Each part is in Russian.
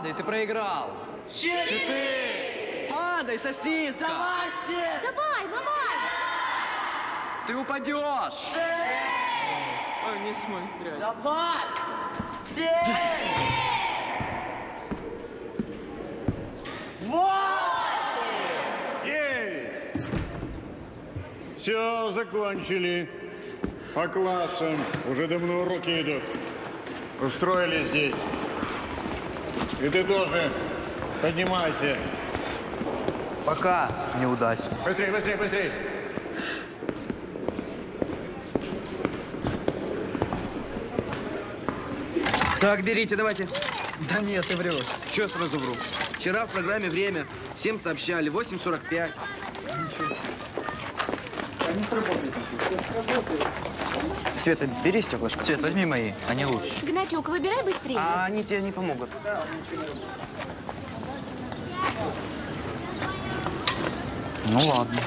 Падай, ты проиграл. 4. Падай, сосиска. Давай, давай! Ты упадешь. Ой, не смотрят. Давай! 7! 9. Все, закончили. По классам. Уже давно уроки идут. Устроились здесь. И ты тоже поднимайся. Пока, неудачник. Быстрей, быстрей, быстрей. Так, берите, давайте. Да нет, ты врешь. Чё сразу вру? Вчера в программе «Время» всем сообщали, 8:45. Света, бери стеклышко. Свет, возьми мои, они лучше. Гначок, выбирай быстрее. А они тебе не помогут. Ну ладно.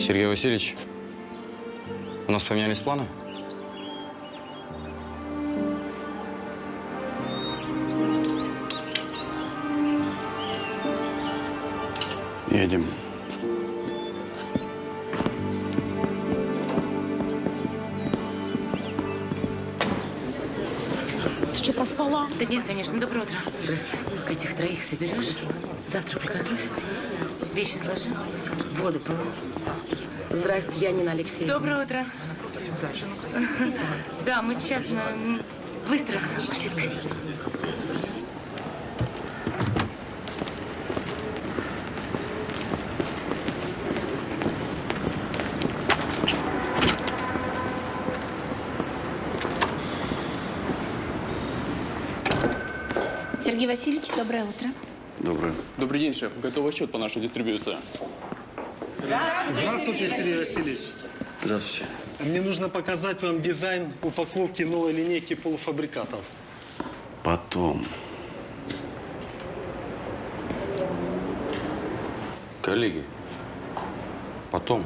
Сергей Васильевич, у нас поменялись планы? Едем. Ты что, проспала? Да нет, конечно. Доброе утро. Здрасте. Этих троих соберешь, завтрак приготовь, вещи сложи, воду полу. Здрасте, я Нина Алексеевна. Доброе утро. Да, мы сейчас быстро. Пошли скорее. Сергей Васильевич, доброе утро. Доброе. Добрый день, шеф. Готов отчет по нашей дистрибьюции. Здравствуйте, Сергей Васильевич. Здравствуйте. Мне нужно показать вам дизайн упаковки новой линейки полуфабрикатов. Потом. Коллеги, потом.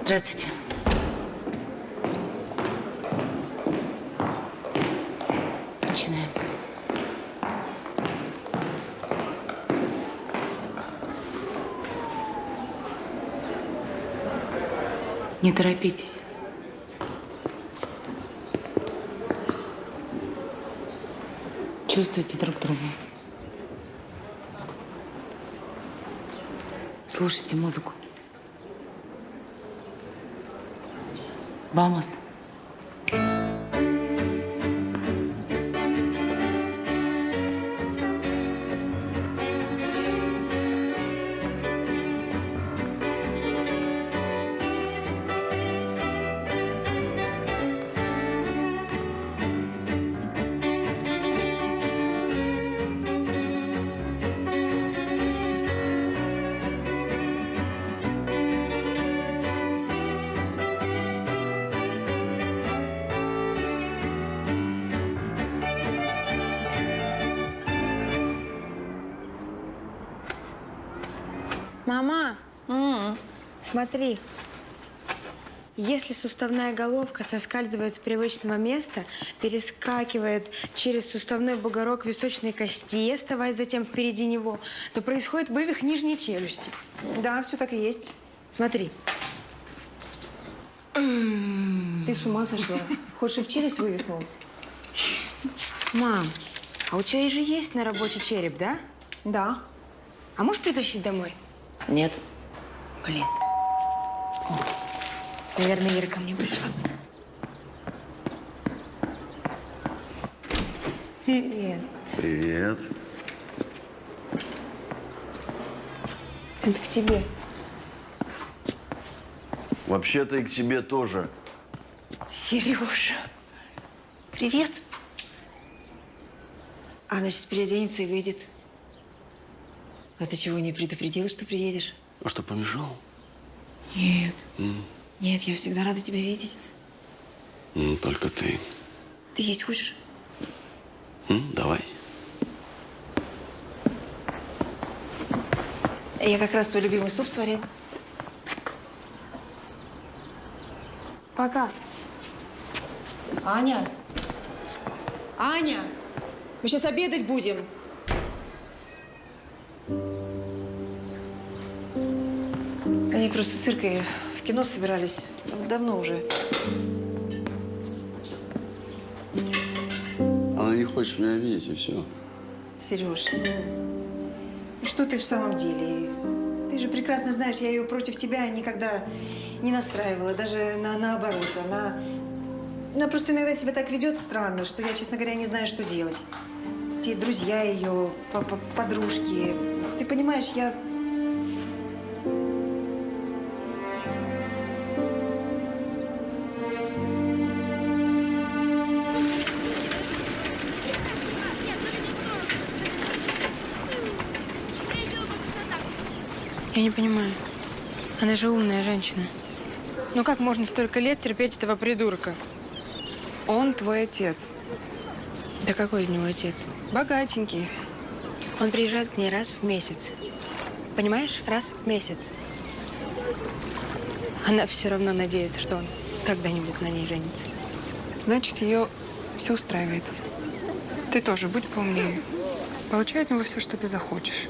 Здравствуйте. Начинаем. Не торопитесь. Чувствуйте друг друга. Слушайте музыку. Vamos. Мама, смотри. Если суставная головка соскальзывает с привычного места, перескакивает через суставной бугорок височной кости, оставаясь затем впереди него, то происходит вывих нижней челюсти. Да, все так и есть. Смотри. Ты с ума сошла? Хочешь, чтобы челюсть вывихнулась? Мам, а у тебя же есть на работе череп, да? Да. А можешь притащить домой? Нет. Блин. О, наверное, Ира ко мне пришла. Привет. Привет. Это к тебе. Вообще-то и к тебе тоже. Сережа. Привет. Она сейчас переоденется и выйдет. А ты чего, не предупредила, что приедешь? А что, помешал? Нет. Нет, я всегда рада тебя видеть. Только ты. Ты есть хочешь? Давай. Я как раз твой любимый суп сварил. Пока. Аня! Аня! Мы сейчас обедать будем. Они просто с Иркой в кино собирались. Давно уже. Она не хочет меня видеть, и все. Сереж, ну что ты в самом деле? Ты же прекрасно знаешь, я ее против тебя никогда не настраивала. Даже наоборот. Она просто иногда себя так ведет странно, что я, честно говоря, не знаю, что делать. Те друзья ее, подружки. Ты понимаешь, я... Я не понимаю. Она же умная женщина. Ну как можно столько лет терпеть этого придурка? Он твой отец. Да какой из него отец? Богатенький. Он приезжает к ней раз в месяц. Понимаешь? Раз в месяц. Она все равно надеется, что он когда-нибудь на ней женится. Значит, ее все устраивает. Ты тоже будь поумнее. Получай от него все, что ты захочешь.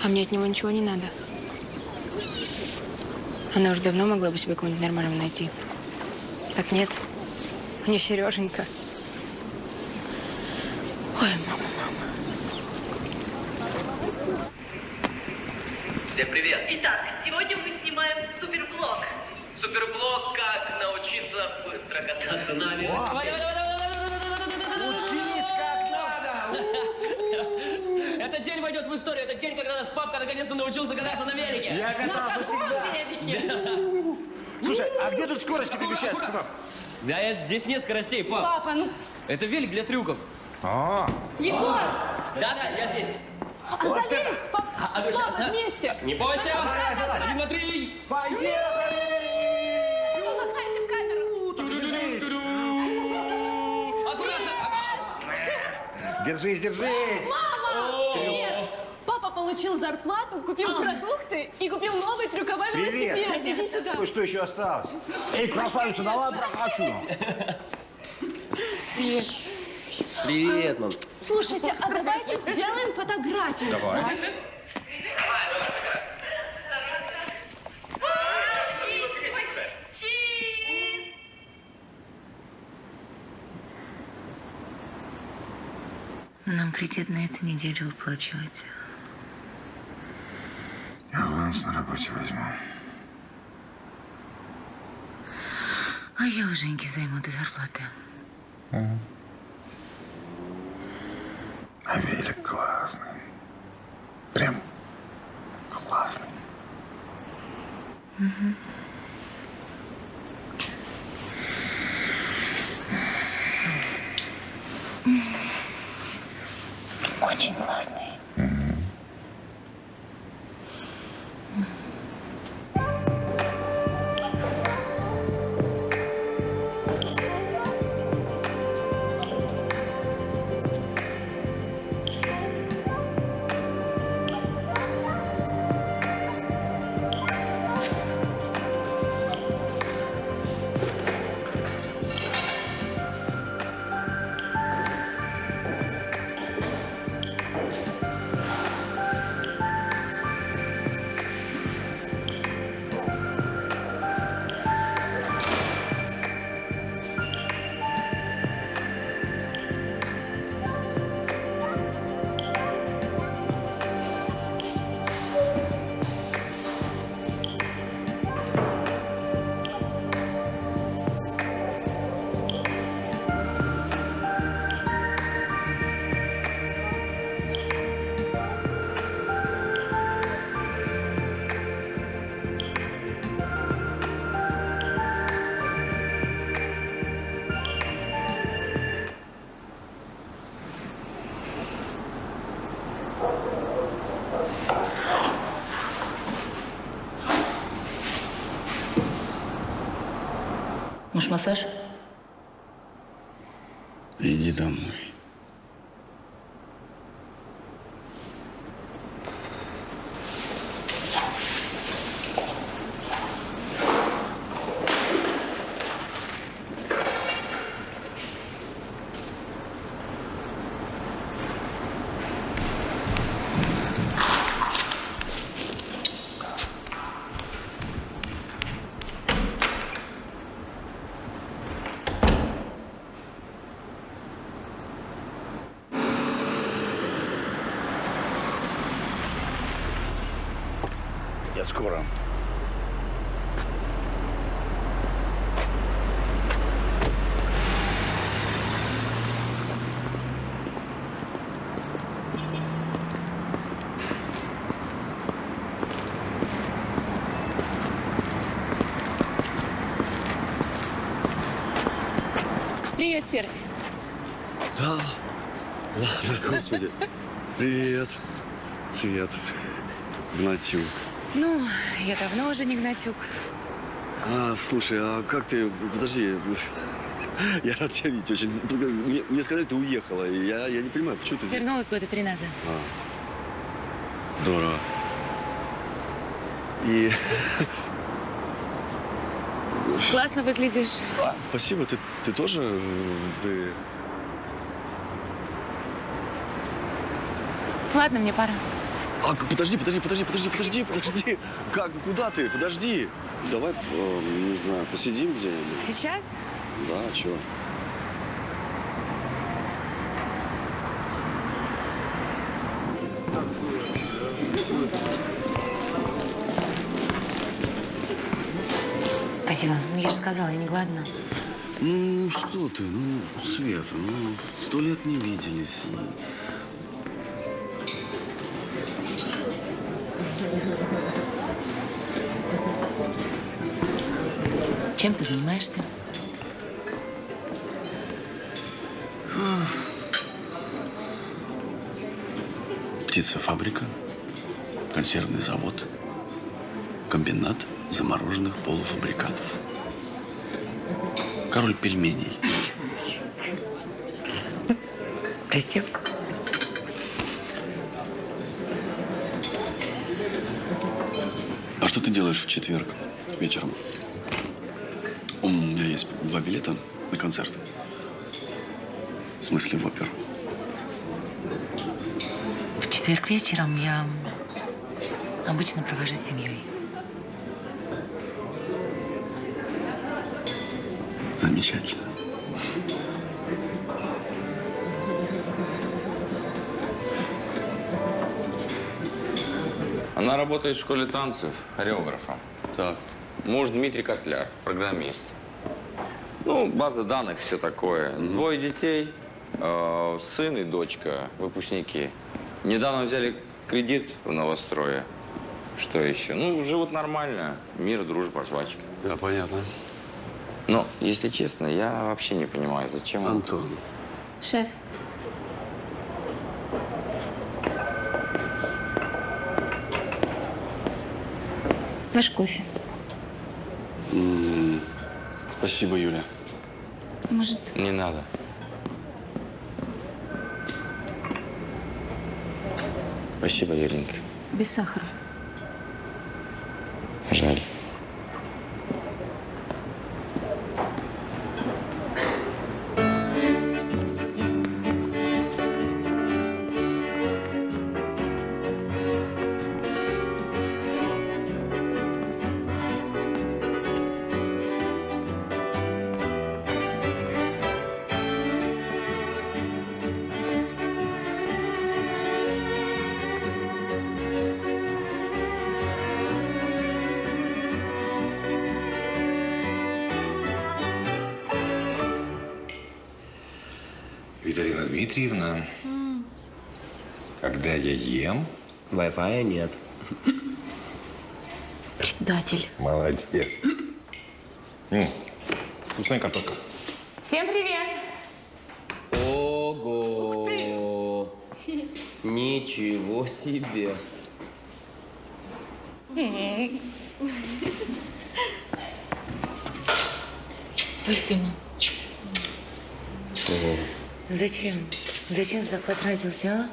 А мне от него ничего не надо. Она уже давно могла бы себе кого-нибудь нормального найти. Так нет. У нее Сереженька. Ой, мама. Всем привет! Итак, сегодня мы снимаем супервлог. Суперблог «Как научиться быстро кататься на велосипеде». Учись как надо! Этот день войдет в историю. Это день, когда наш папка наконец-то научился кататься на велике. Я катался всегда. Слушай, а где тут скорость переключается, сынок? Да, здесь нет скоростей, пап. Папа, ну... Это велик для трюков. Егор! Да-да, я здесь. Залезь, папа, с папой вместе! Не бойся! 1, 2, 3! Поехали! Помахайте в камеру! Аккуратно! Держись, держись! Мама! Привет! Папа получил зарплату, купил продукты и купил новый трюковой велосипед. Иди сюда. Ну что еще осталось? Эй, красавица, давай прокачу. Привет, мам. Слушайте, а давайте сделаем фотографию. Давай. Нам кредит на эту неделю выплачивать. Аванс на работе возьму. А я у Женьки займу до зарплаты. А велик классный. Прям классный. Очень классный. Хочешь массаж? Иди домой. Я скоро. Привет, Сергей. Да. Ладно, господи. Привет. Свет. Гнатюк. Ну, я давно уже не Гнатюк. Слушай, а как ты... Подожди. Я рад тебя видеть очень. Мне сказали, ты уехала. И я не понимаю, почему ты здесь? Вернулась года 3 назад. Здорово. И... Классно выглядишь. Спасибо, ты тоже... Ты... Ладно, мне пора. Подожди. Как? Куда ты? Подожди. Давай, не знаю, посидим где-нибудь. Сейчас? Да, чего? Спасибо. Ну, я же сказала, я не голодна. Ну, что ты? Ну, Света, 100 лет не виделись. Чем ты занимаешься? Птицефабрика, консервный завод, комбинат замороженных полуфабрикатов. Король пельменей. Прости. А что ты делаешь в четверг вечером? У меня есть 2 билета на концерт. В смысле, в оперу. В четверг вечером я обычно провожу с семьей. Замечательно. Она работает в школе танцев хореографом. Так. Муж Дмитрий Котляр, программист. Ну, база данных, все такое. 2 детей, сын и дочка, выпускники. Недавно взяли кредит в новострое. Что еще? Ну, живут нормально. Мир, дружба, жвачка. Да, понятно. Но, если честно, я вообще не понимаю, зачем... Антон. Шеф. Ваш кофе. Спасибо, Юля. Может, Не надо. Спасибо, Юленька. без сахара? Жаль. Виталина Дмитриевна, когда я ем... Wi-Fi нет. Предатель. Молодец. Вкусная картошка. Всем привет! Ого! Ничего себе! Альфина. Зачем? Зачем ты так потратился, а?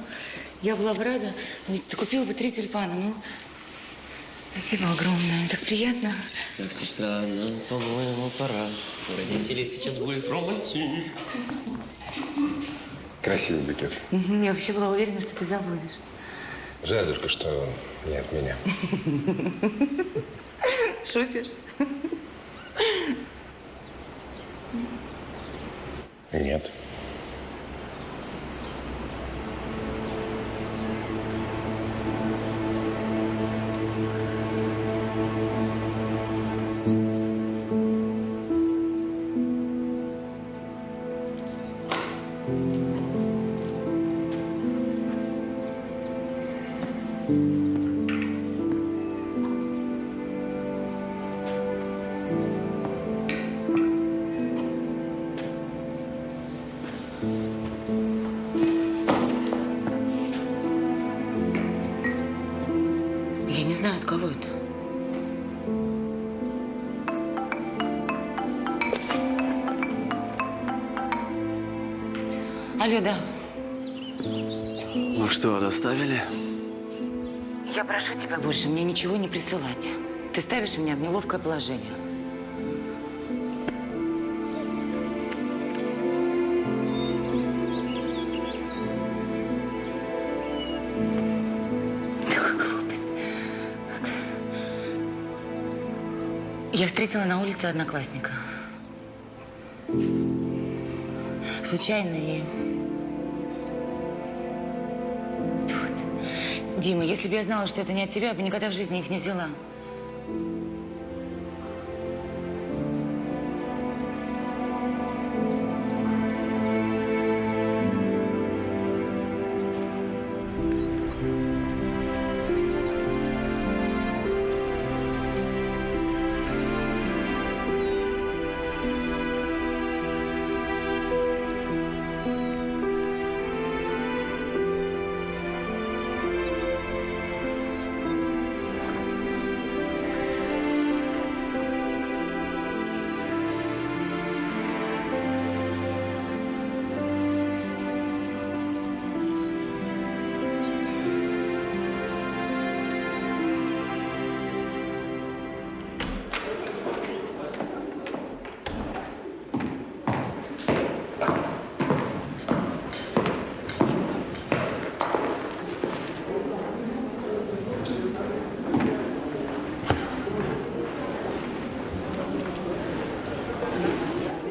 Я была бы рада, ведь ты купила бы 3 тюльпана, ну. Спасибо огромное, так приятно. Так, сестра, нам, по-моему, пора. У родителей сейчас будет романтик. Красивый букет. Я вообще была уверена, что ты забудешь. Жаль только, что не от меня. Шутишь? Нет. Я не знаю, от кого это. Алло, да. Ну что, доставили? Я прошу тебя больше мне ничего не присылать. Ты ставишь меня в неловкое положение. Такая глупость. Я встретила на улице одноклассника. Случайно и... Дима, если бы я знала, что это не от тебя, я бы никогда в жизни их не взяла.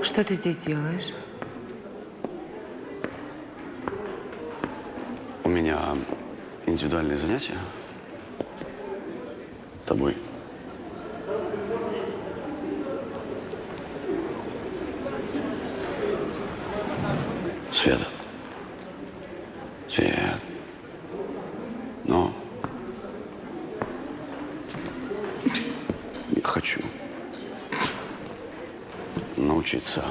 Что ты здесь делаешь? У меня индивидуальные занятия с тобой. Света. Свет. Но я хочу научиться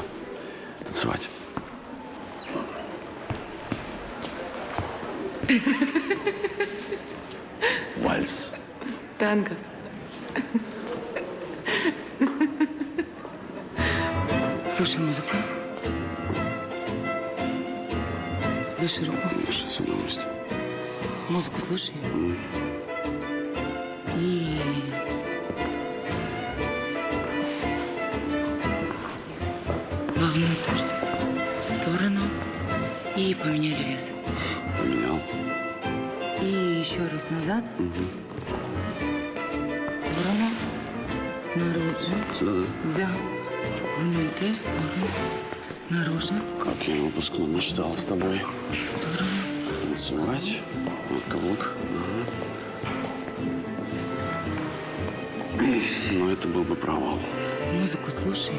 танцевать. Вальс. Танго. Слушай музыку. Выше руку. С удовольствием. Музыку слушай. И... вовнутрь, в сторону. И поменяли вес. Поменял. И еще раз назад. В сторону. Снаружи. Сюда? Да. Внутрь. Снаружи. Как я на выпускном мечтал с тобой. В сторону. Танцевать. Вот каблук. Ага. Но это был бы провал. Музыку слушай.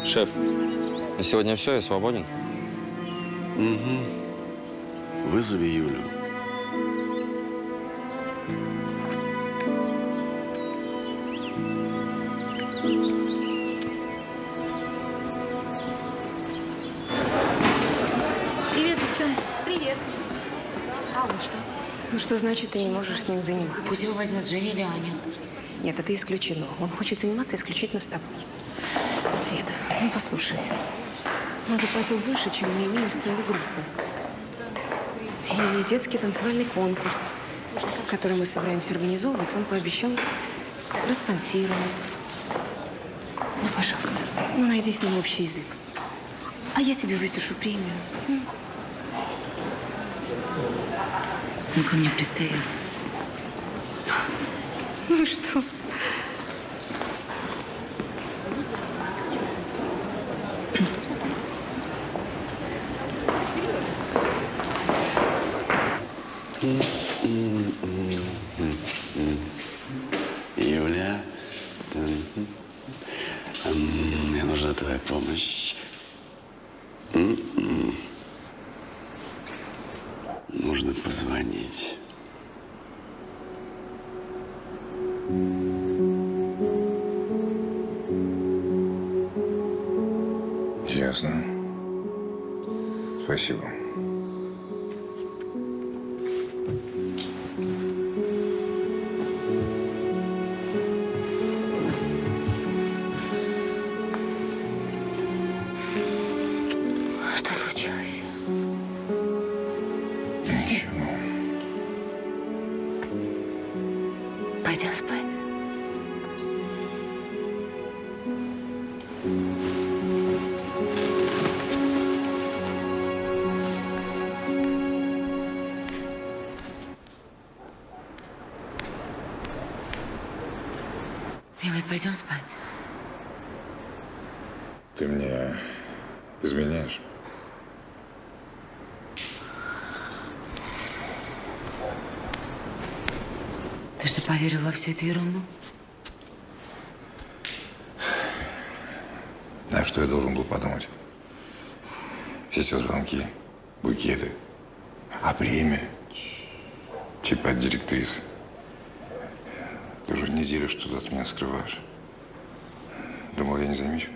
Шеф, на сегодня все, я свободен. Угу. Вызови Юлю. Привет, девчонки. Привет. А он что? Ну что значит, ты не можешь с ним заниматься? Пусть его возьмет Женя или Аня. Нет, это исключено. Он хочет заниматься исключительно с тобой. Света, ну послушай. Он заплатил больше, чем мы имеем с целой группой. И детский танцевальный конкурс, который мы собираемся организовывать, он пообещал проспонсировать. Ну, пожалуйста, ну найди с ним общий язык. А я тебе выпишу премию. Он ко мне пристает. Ну что? Юля, мне нужна твоя помощь. Нужно позвонить. Ясно. Спасибо. Что случилось? Ничего. Пойдем спать. Милый, пойдем спать. Ты мне изменяешь? Ты что, поверил во всю эту ерунду? А что я должен был подумать? Все эти звонки, букеты, а премия? Типа от директрисы. Ты уже неделю что-то от меня скрываешь. Думал, я не замечу?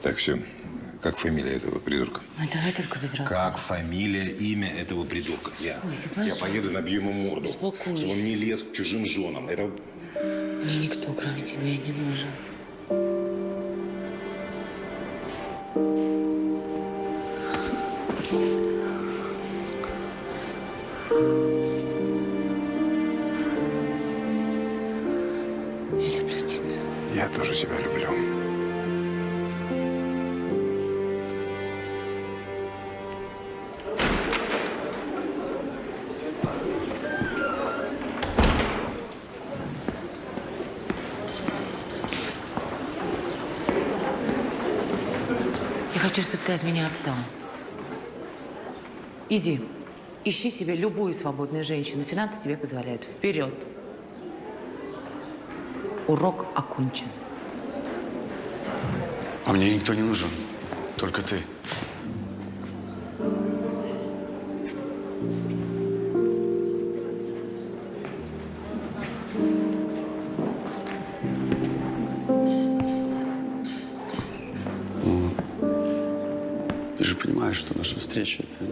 Так, все. Как фамилия этого придурка? Ну, давай только без разговора. Как фамилия, имя этого придурка? Я поеду, набью ему морду. Успокойся. Чтобы он не лез к чужим женам. Это... Мне никто, кроме тебя, не нужен. Я люблю тебя. Я тоже тебя люблю. Я хочу, чтобы ты от меня отстал. Иди, ищи себе любую свободную женщину. Финансы тебе позволяют. Вперед. Урок окончен. А мне никто не нужен. Только ты. Ты же понимаешь, что наша встреча – это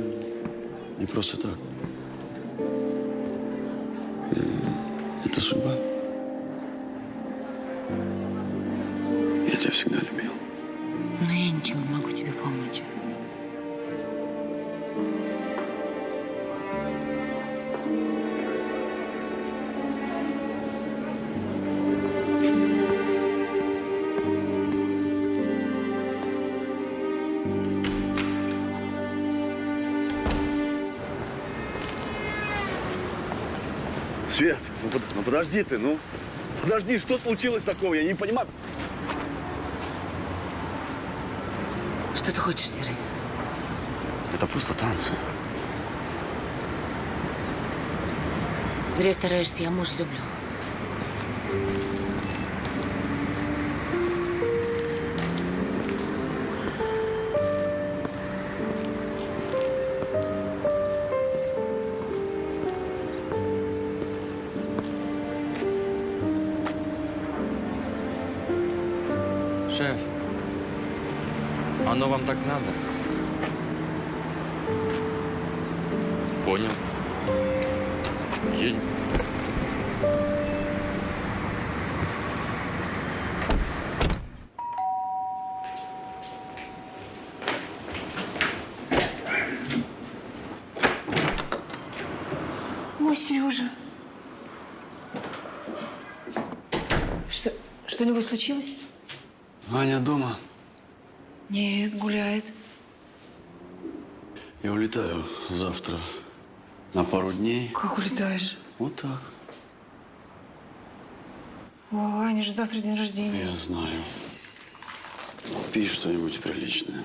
не просто так. Это судьба. Я тебя всегда любил. Но я ничем не могу тебе помочь. Свет, ну подожди ты, ну. Подожди, что случилось такого? Я не понимаю. Что ты хочешь, Серый? Это просто танцы. Зря стараешься, я мужа люблю. Шеф, оно вам так надо? Понял. Едем. Ой, Сережа. Что-нибудь случилось? Аня дома. Нет, гуляет. Я улетаю завтра на пару дней. Как улетаешь? Вот так. О, Аня же завтра день рождения. Я знаю. Пей что-нибудь приличное.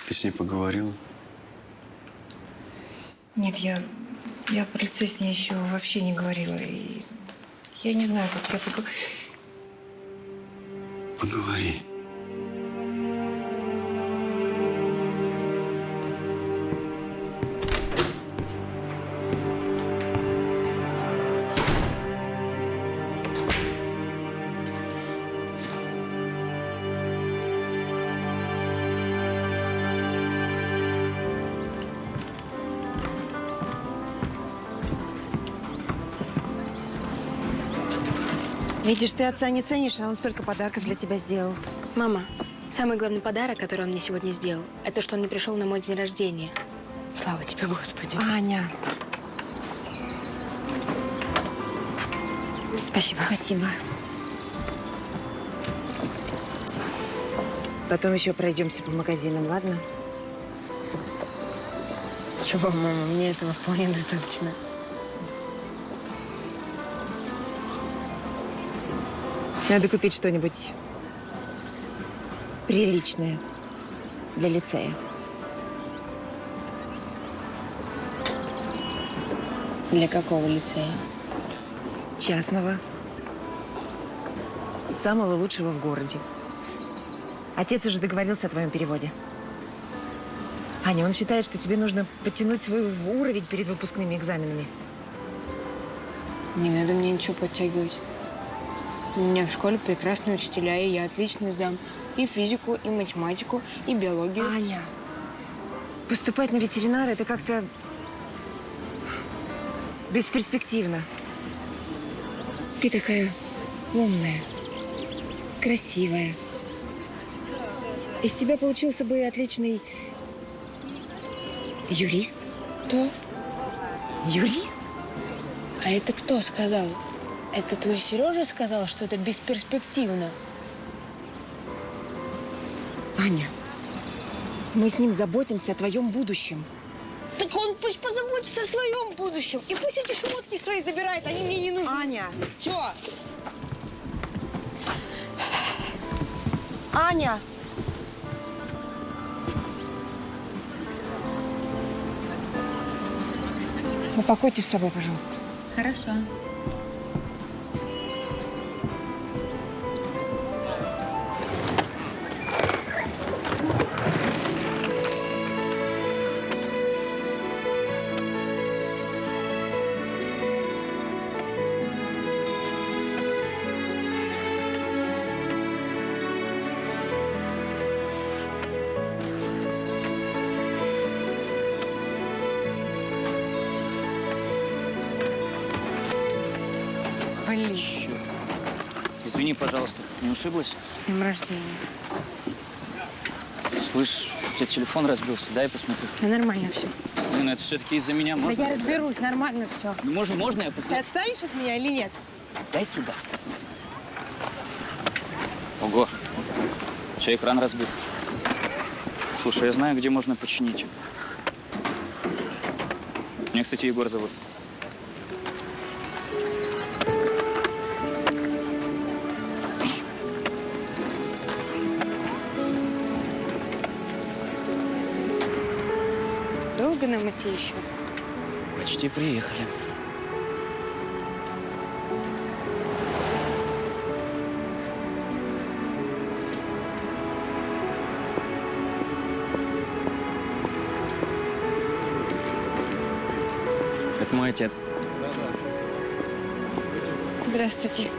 Ты с ней поговорила? Нет, я про лицей с ней еще вообще не говорила. И я не знаю, как я Поговори. Видишь, ты отца не ценишь, а он столько подарков для тебя сделал. Мама, самый главный подарок, который он мне сегодня сделал, это что он не пришел на мой день рождения. Слава тебе, Господи. Аня. Спасибо. Спасибо. Потом еще пройдемся по магазинам, ладно? Чего, мама, мне этого вполне достаточно. Надо купить что-нибудь приличное для лицея. Для какого лицея? Частного. Самого лучшего в городе. Отец уже договорился о твоем переводе. Аня, он считает, что тебе нужно подтянуть свой уровень перед выпускными экзаменами. Не надо мне ничего подтягивать. У меня в школе прекрасные учителя, и я отлично сдам и физику, и математику, и биологию. Аня, поступать на ветеринара – это как-то бесперспективно. Ты такая умная, красивая. Из тебя получился бы отличный юрист. Кто? Юрист? А это кто сказал? Это твой Сережа сказал, что это бесперспективно? Аня, мы с ним заботимся о твоем будущем. Так он пусть позаботится о своем будущем. И пусть эти шмотки свои забирает, они мне не нужны. Аня! Все. Аня! Упакуйте с собой, пожалуйста. Хорошо. Блин. Черт. Извини, пожалуйста, не ушиблась? С днем рождения. Слышь, у тебя телефон разбился, дай посмотрю. Да нормально все. Блин, это все-таки из-за меня, можно? Да я разберусь, нормально все. Ну, можно я Ты посмотрю? отстанешь от меня или нет? Дай сюда. Ого, у тебя экран разбит. Слушай, я знаю, где можно починить. Меня, кстати, Егор зовут. Долго нам идти еще. Почти приехали. Это мой отец. Здравствуйте.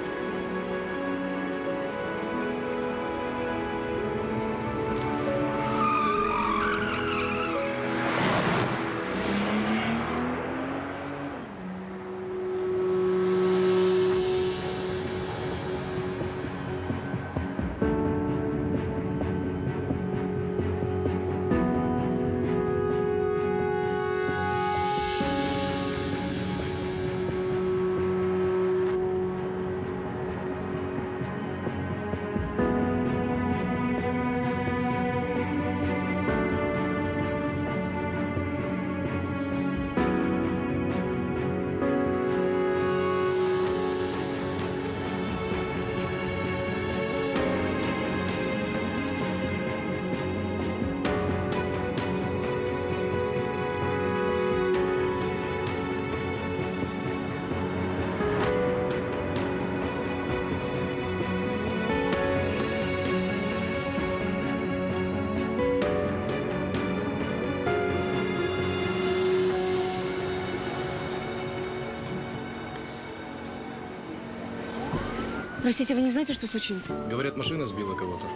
Простите, вы не знаете, что случилось? Говорят, машина сбила кого-то.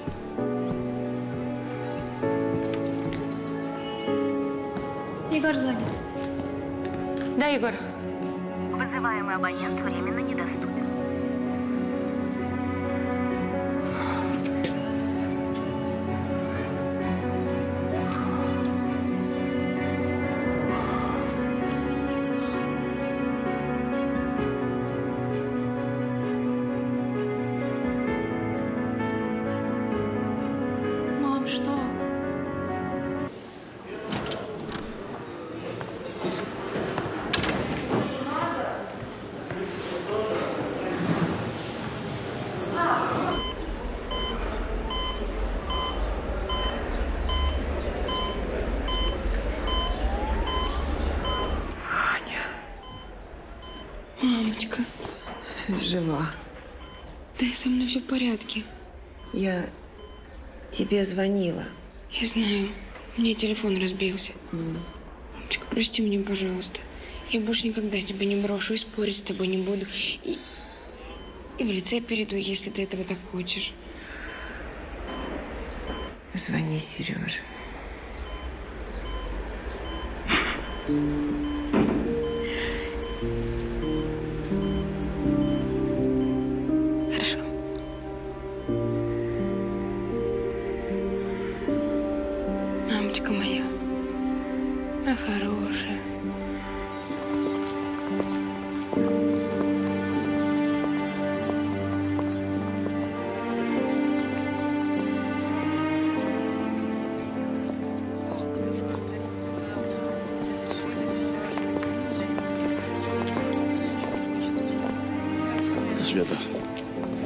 Егор звонит. Да, Егор. Вызываемый абонент временно недоступен. Мам, что? Мамочка. Жива. Да, со мной все в порядке. Я тебе звонила. Я знаю. Мне телефон разбился. Мамочка, прости меня, пожалуйста. Я больше никогда тебя не брошу и спорить с тобой не буду. И в лице перейду, если ты этого так хочешь. Звони Сереже. Хорошо. Мамочка моя, моя хорошая. Света,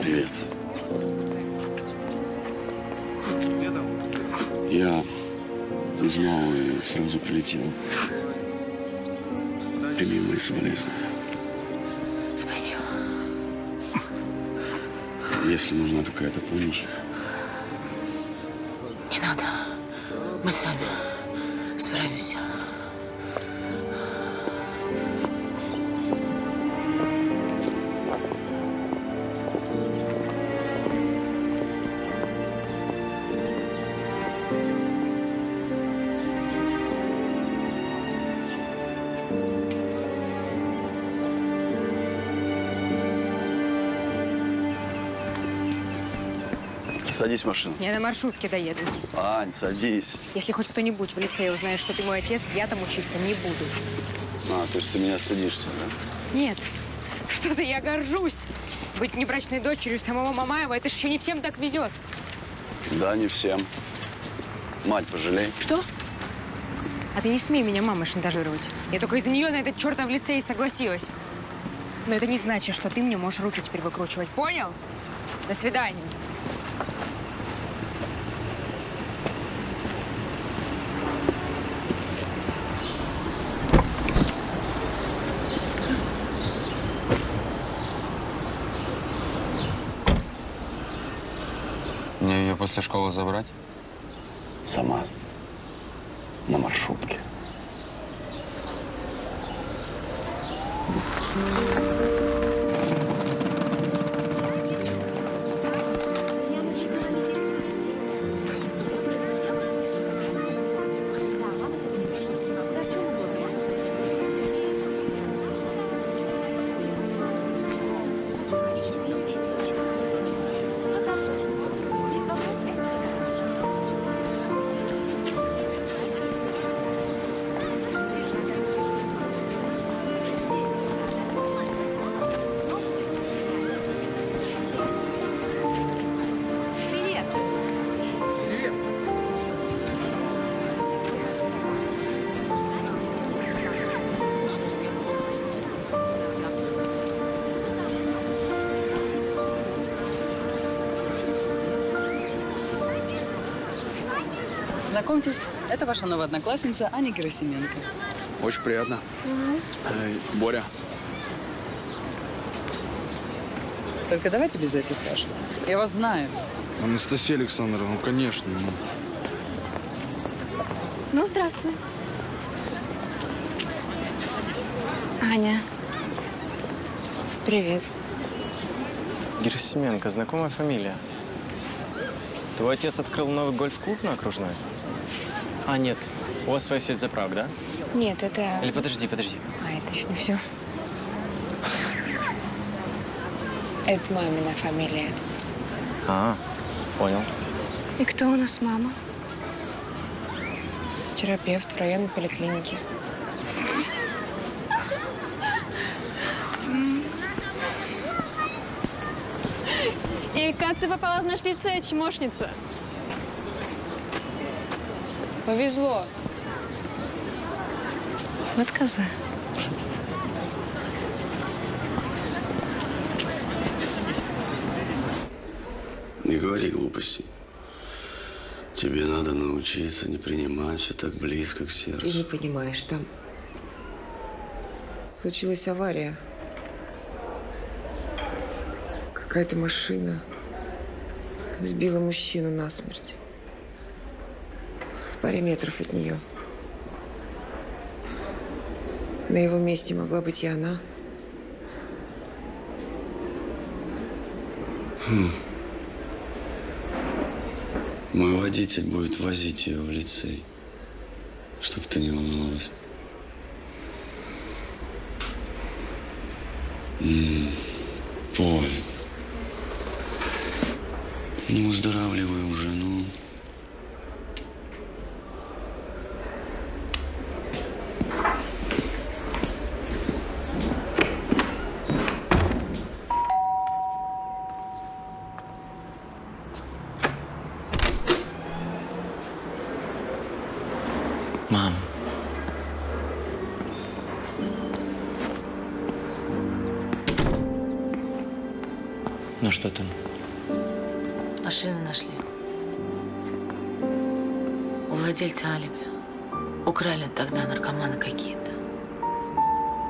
привет. Я знал и сразу прилетел. Прими мои соболезнования. Спасибо. Если нужна какая-то помощь, Не надо. Мы сами справимся. садись в машину. Я на маршрутке доеду. Ань, садись. Если хоть кто-нибудь в лицее узнает, что ты мой отец, я там учиться не буду. А, то есть ты меня стыдишься, да? Нет, что-то я горжусь. Быть внебрачной дочерью самого Мамаева, это же еще не всем так везет. Да, не всем. Мать пожалей. Что? А ты не смей меня мамой шантажировать. Я только из-за нее на этот чертов лицей согласилась. Но это не значит, что ты мне можешь руки теперь выкручивать. Понял? До свидания. Мне ее после школы забрать? Сама. На маршрутке. Знакомьтесь, это ваша новая одноклассница Аня Герасименко. Очень приятно. Боря. Только давайте без этих Таш. Я вас знаю. Анастасия Александровна, ну конечно. Ну, здравствуй. Аня. Привет. Герасименко, знакомая фамилия. Твой отец открыл новый гольф-клуб на Окружной? А, нет. У вас своя сеть заправок, да? Нет, это... Или подожди. А, это еще не все. Это мамина фамилия. А, понял. И кто у нас мама? Терапевт в районной поликлинике. И как ты попала в наш лицей, чмошница? Повезло. Вот коза. Не говори глупостей. Тебе надо научиться не принимать все так близко к сердцу. Ты не понимаешь, там случилась авария. Какая-то машина сбила мужчину насмерть. В паре метров от нее. На его месте могла быть и она. Мой водитель будет возить ее в лицей, чтобы ты не волновалась. Поль, ну выздоравливай уже, ну. Мам. Ну что там? Машину нашли. У владельца алиби. Украли тогда наркоманы какие-то.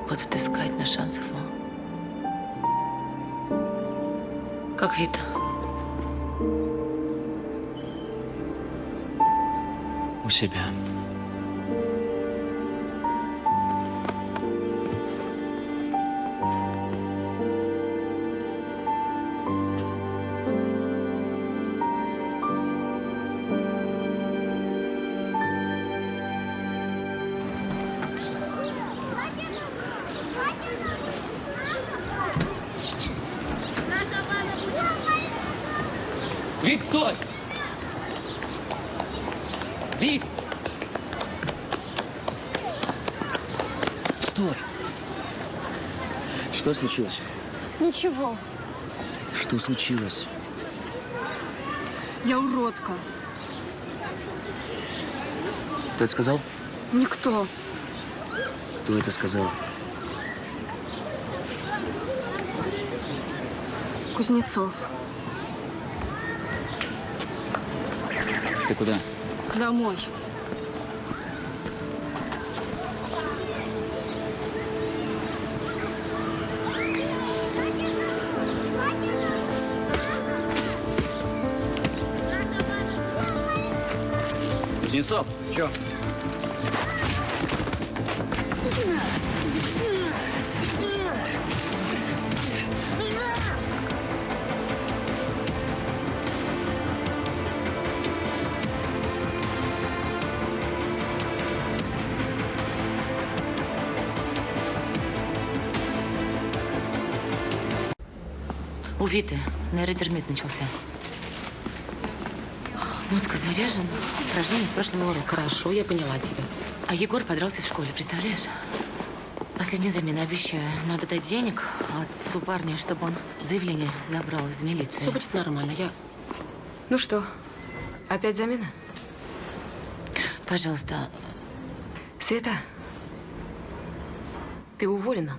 Будут искать, но шансов мало. Как Вита? У себя. Вит, стой! Вит! Стой! Что случилось? Ничего. Что случилось? Я уродка. Кто это сказал? Никто. Кто это сказал? Кузнецов. Ты куда? Домой. Кузнецов. Чё? У Виты нейродермит начался. Мозг заряжен. Упражнение с прошлого урока. Хорошо, я поняла тебя. А Егор подрался в школе, представляешь? Последняя замена, обещаю. Надо дать денег отцу парня, чтобы он заявление забрал из милиции. Все будет нормально, я... Ну что, опять замена? Пожалуйста. Света, ты уволена.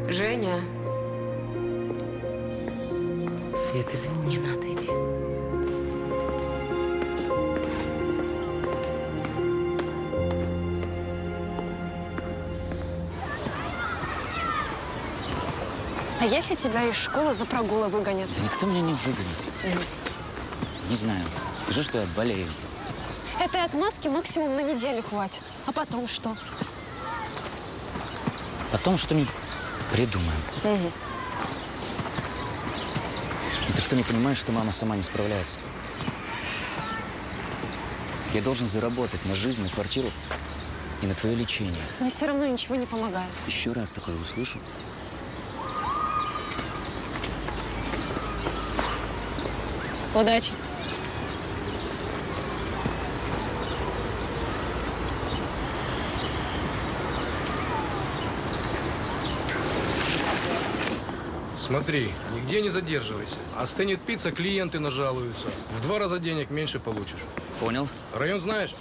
Женя. Свет, извини, не надо, иди. А если тебя из школы за прогулы выгонят? Да никто меня не выгонит. Не знаю. Скажу, что я болею. Этой отмазки максимум на неделю хватит. А потом что? Потом что-нибудь придумаем. Угу. Ты что, не понимаешь, что мама сама не справляется? Я должен заработать на жизнь, на квартиру и на твое лечение. Мне все равно ничего не помогает. Еще раз такое услышу. Удачи. Смотри, нигде не задерживайся. Остынет пицца, клиенты нажалуются. В 2 раза денег меньше получишь. Понял. Район знаешь?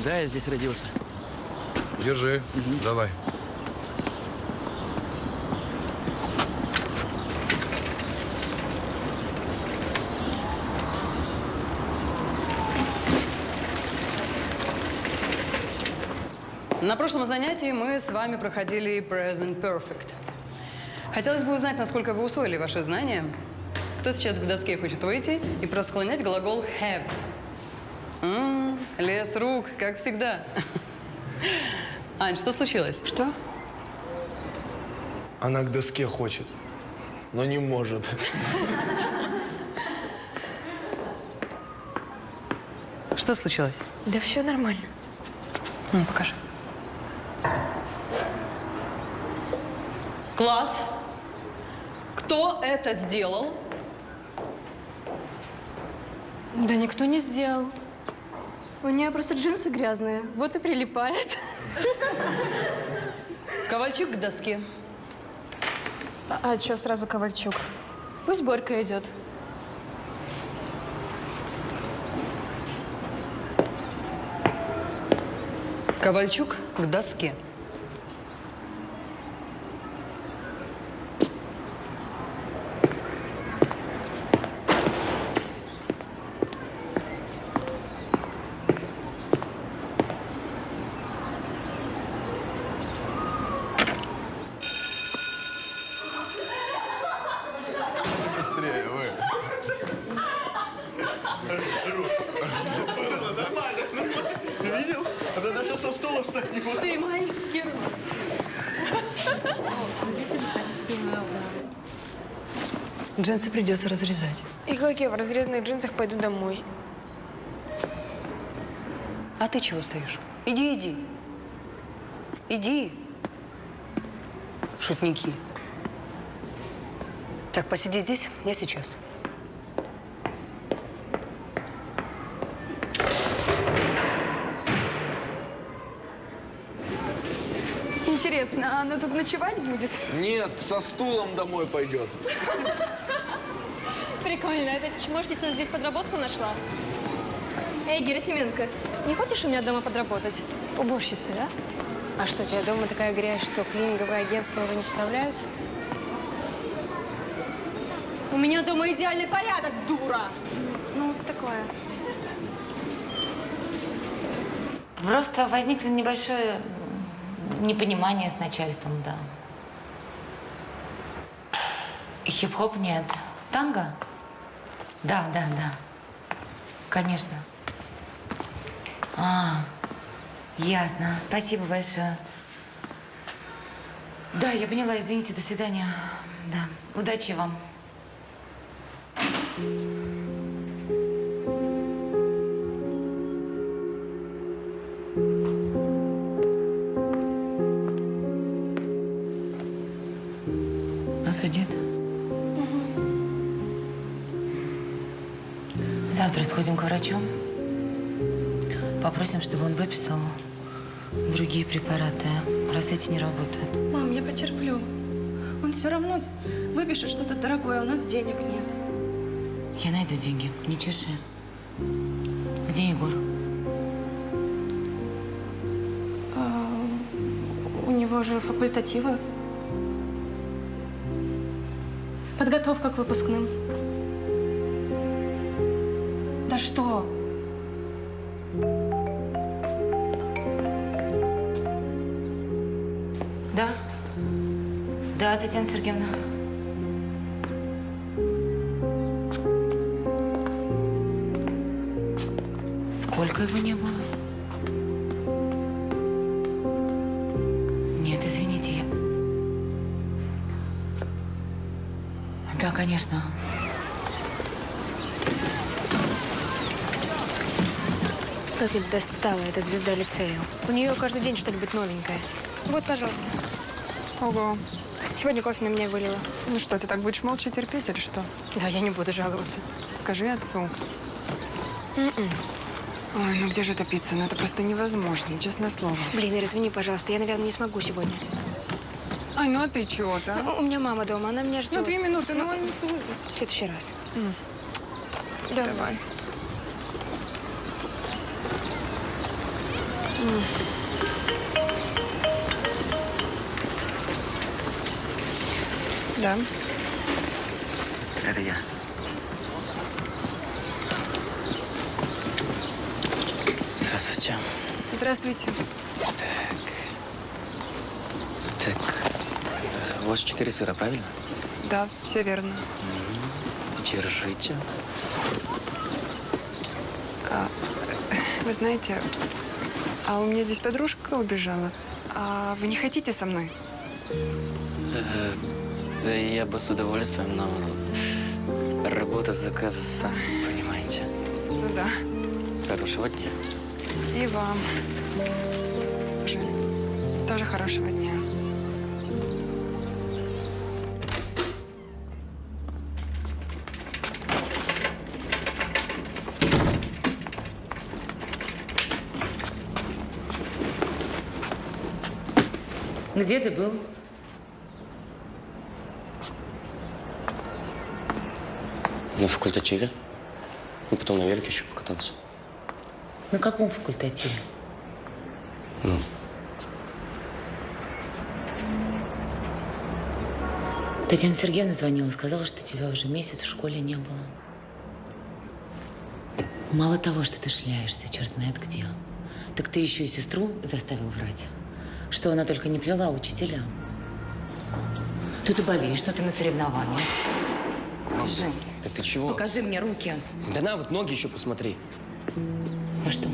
Да, я здесь родился. Держи. Давай. На прошлом занятии мы с вами проходили Present Perfect. Хотелось бы узнать, насколько вы усвоили ваши знания. Кто сейчас к доске хочет выйти и просклонять глагол have? Лес рук, как всегда. Ань, что случилось? Что? Она к доске хочет, но не может. Что случилось? Да все нормально. Ну, покажи. Класс. Кто это сделал? Да никто не сделал. У нее просто джинсы грязные. Вот и прилипает. Ковальчук к доске. А что сразу Ковальчук? Пусть Борька идет. Ковальчук к доске. Быстрее, вы. Ты видел? Она даже со стула встать не может. Ты мой герой. Джинсы придется разрезать. И как я в разрезанных джинсах пойду домой? А ты чего стоишь? Иди, иди. Иди. Шутники. Так, посиди здесь, я сейчас. Интересно, а она тут ночевать будет? Нет, со стулом домой пойдет. Прикольно. Эта чмошница здесь подработку нашла. Эй, Герасименко, не хочешь у меня дома подработать? Уборщицей, да? А что, у тебя дома такая грязь, что клининговые агентства уже не справляются? У меня дома идеальный порядок, дура! Ну, такое. Просто возникло небольшое непонимание с начальством, да. Хип-хоп нет. Танго? Да, да, да. Конечно. Ясно. Спасибо большое. Да, я поняла. Извините, до свидания. Да. Удачи вам. Осудит? Завтра сходим к врачу. Попросим, чтобы он выписал другие препараты, раз эти не работают. Мам, я потерплю. Он все равно выпишет что-то дорогое, а у нас денег нет. Я найду деньги, не чеши. Где Егор? У него же факультативы. Подготовка к выпускным. Да что? Да? Да, Татьяна Сергеевна. Сколько его не было? Нет, извините, я... Да, конечно. Как ведь достала эта звезда лицея. У нее каждый день что-нибудь новенькое. Вот, пожалуйста. Ого. Сегодня кофе на меня вылила. Ну что, ты так будешь молча терпеть или что? Да, я не буду жаловаться. Скажи отцу. Ой, ну где же эта пицца? Ну это просто невозможно, честное слово. Блин, Ира, извини, пожалуйста, я, наверное, не смогу сегодня. Ай, ну а ты чего-то? Ну, у меня мама дома, она меня ждет. Ну, 2 минуты, ну... В следующий раз. Давай. Да. Это я. Здравствуйте. Здравствуйте. Так, у вас 4 сыра, правильно? Да, все верно. Держите. Вы знаете, а у меня здесь подружка убежала. А вы не хотите со мной? Да я бы с удовольствием, но работа, заказы, сами понимаете. Ну да. Хорошего дня. И вам, Жень, тоже хорошего дня. Где ты был? На факультативе. И потом на велике еще покататься. На каком факультативе? Ну. Татьяна Сергеевна звонила, сказала, что тебя уже месяц в школе не было. Мало того, что ты шляешься, черт знает где, так ты еще и сестру заставил врать, что она только не плела учителям. То ты болеешь, что ты на соревнованиях. Жень, Да ты чего? покажи мне руки. Да на, вот ноги еще посмотри. Во что?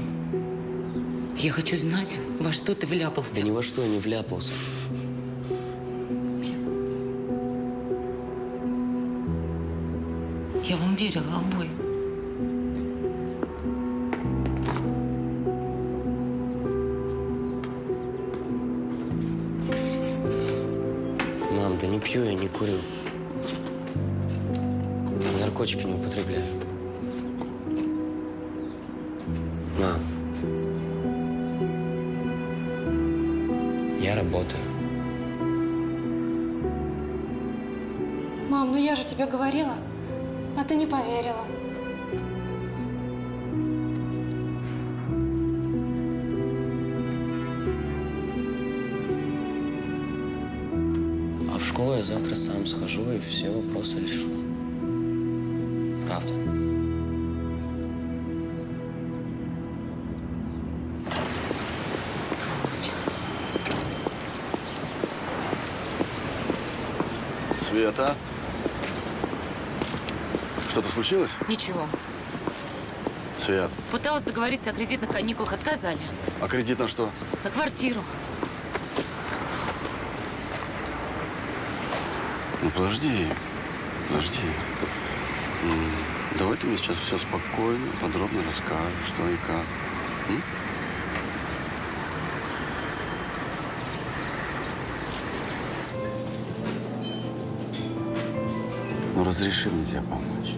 Я хочу знать, во что ты вляпался. Да ни во что я не вляпался. Я вам верила обоим. Мам, да не пью я, не курю. Наркотики не употребляю. Мам. Я работаю. Мам, ну я же тебе говорила, а ты не поверила. А в школу я завтра сам схожу и все вопросы решу. Правда. Сволочь. Света. Что-то случилось? Ничего. Свет, Пыталась договориться о кредитных каникулах, отказали. а кредит на что? На квартиру. Ну, подожди. Давай ты мне сейчас все спокойно, подробно расскажешь, что и как. М? Ну, разреши мне тебе помочь.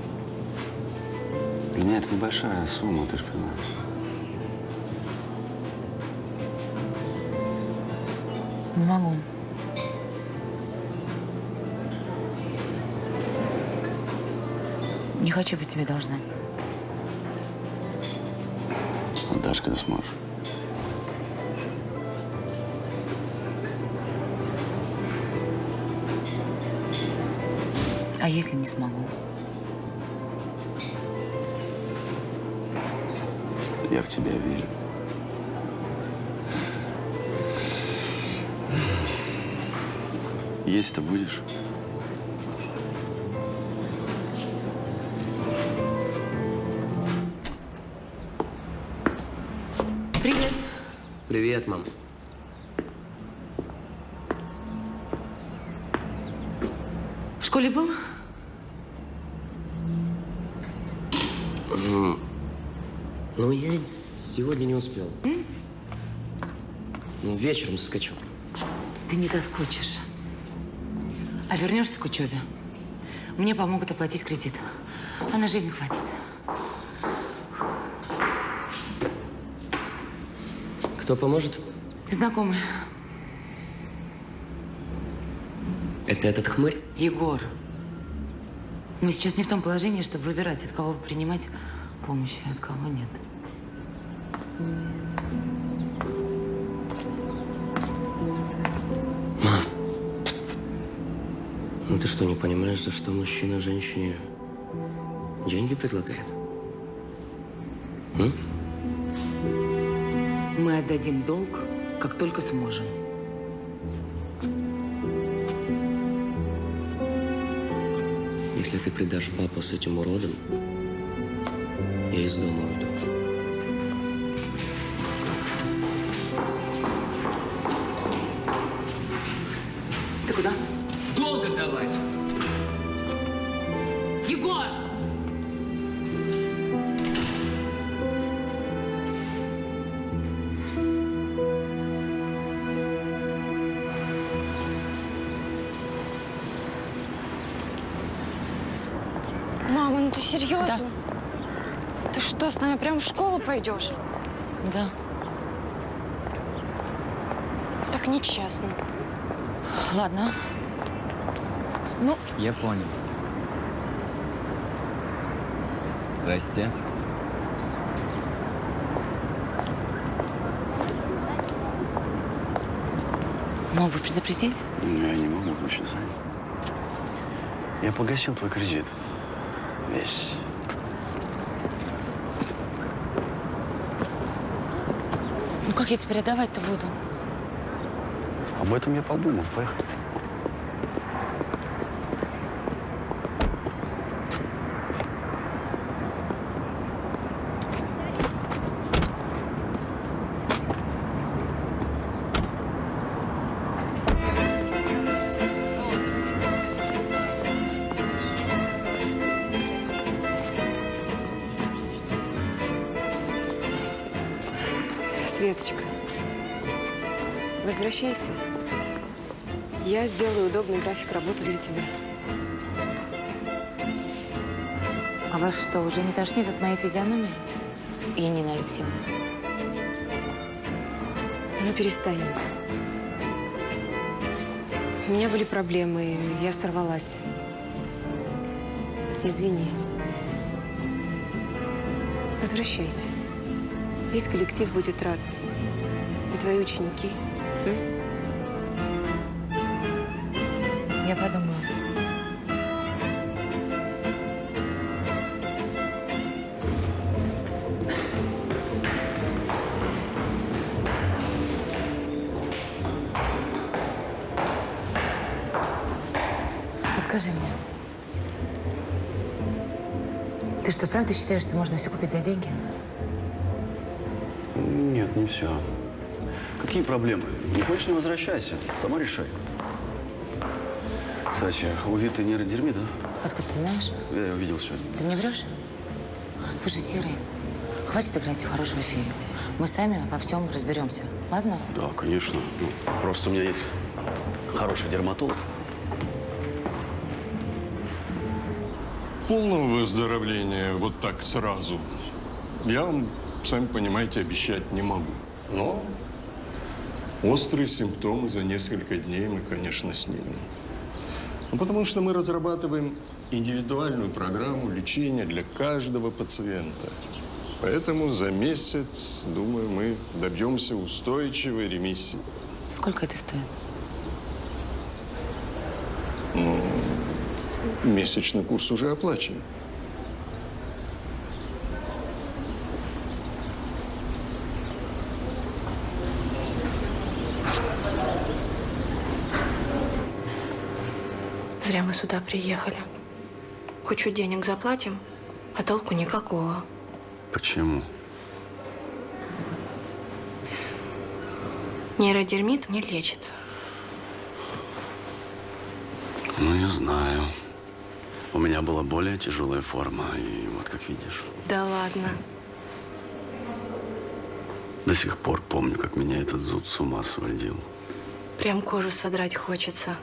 Для меня это небольшая сумма, ты же понимаешь. Не могу. Не хочу быть тебе должна. Отдашь, когда сможешь. А если не смогу? Я в тебя верю. Есть-то будешь? Привет. Привет, мам. В школе был? Ну, я сегодня не успел. Ну, вечером заскочу. Ты не заскочишь. А вернешься к учебе. Мне помогут оплатить кредит. А на жизнь хватит. Кто поможет? Знакомый. Это этот хмырь? Егор. Мы сейчас не в том положении, чтобы выбирать, от кого принимать помощь, а от кого нет. Ну ты что, не понимаешь, за что мужчина женщине деньги предлагает? М? Мы отдадим долг, как только сможем. Если ты предашь папу с этим уродом, я из дома уйду. Ты куда? Долг отдавать! Егор! Мама, ну ты серьезно? Да. Ты что, с нами прям в школу пойдешь? Да. Так нечестно. Ладно. Ну, Я понял. Здрасте. Мог бы предупредить? Ну, я не могу, очень занят. Я погасил твой кредит. Весь. Ну как я теперь отдавать-то буду? Об этом я подумал. Поехали. Светочка, возвращайся. Я сделаю удобный график работы для тебя. А вас что, уже не тошнит от моей физиономии? И Нина Алексеевна? Ну, перестань. У меня были проблемы, я сорвалась. Извини. Возвращайся. Весь коллектив будет рад. И твои ученики. Я подумаю. Подскажи мне, Ты что, правда считаешь, что можно все купить за деньги? Нет, не все. Какие проблемы? Не хочешь, не возвращайся. Сама решай. Кстати, у Виты нейродермит, да? Откуда ты знаешь? Я ее видел сегодня. Ты мне врешь? Слушай, Серый, хватит играть в хорошего фею. Мы сами во всем разберемся. Ладно? Да, конечно. Ну, просто у меня есть хороший дерматолог. Полного выздоровления вот так сразу я вам, сами понимаете, обещать не могу. Но острые симптомы за несколько дней мы, конечно, снимем. Ну, потому что мы разрабатываем индивидуальную программу лечения для каждого пациента. Поэтому за месяц, думаю, мы добьемся устойчивой ремиссии. Сколько это стоит? Ну, месячный курс уже оплачен. Зря мы сюда приехали. Кучу денег заплатим, а толку никакого. Почему? Нейродермит не лечится. Ну, не знаю. У меня была более тяжелая форма, и вот как видишь. Да ладно. До сих пор помню, как меня этот зуд с ума сводил. Прям кожу содрать хочется.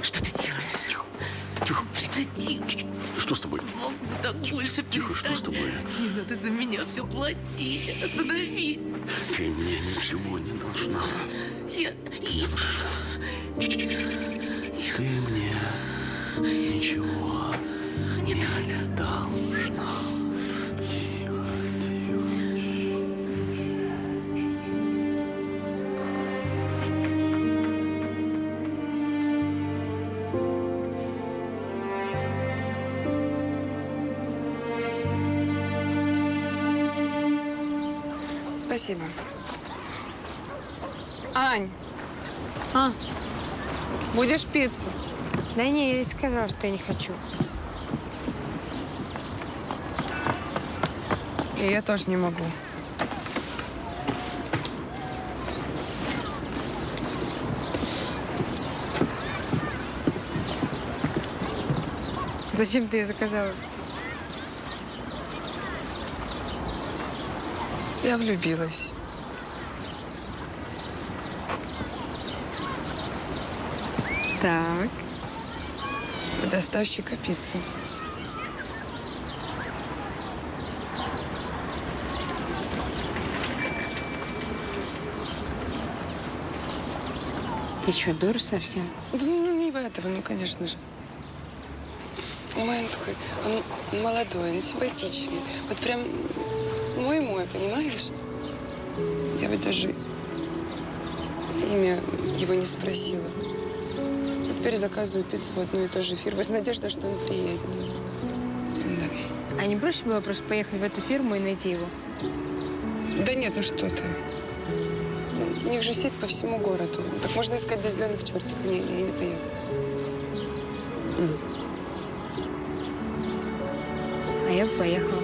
Что ты делаешь? Тихо. Прекрати. Что с тобой? Не могу так больше. Тихо, что с тобой? Не надо за меня все платить. Остановись. Ты мне ничего не должна. Ты не слышишь? Ты мне ничего Не надо. должна. Тихо, тихо. Спасибо. Ань, будешь пиццу? Да не, я сказала, что я не хочу. И я тоже не могу. Зачем ты ее заказала? Я влюбилась. Так. В доставщика пиццы. Ты что, дура совсем? Да, ну, не в этого, ну, конечно же. Мой он такой, он молодой, он симпатичный. Вот прям мой, понимаешь? Я ведь даже имя его не спросила. И теперь заказываю пиццу в одну и ту же фирму с надеждой, что он приедет. Да. А не проще было просто поехать в эту фирму и найти его? Да нет, ну что ты. У них же сеть по всему городу. Так можно искать до зеленых чертиков. Не, я не поеду. А я бы поехала.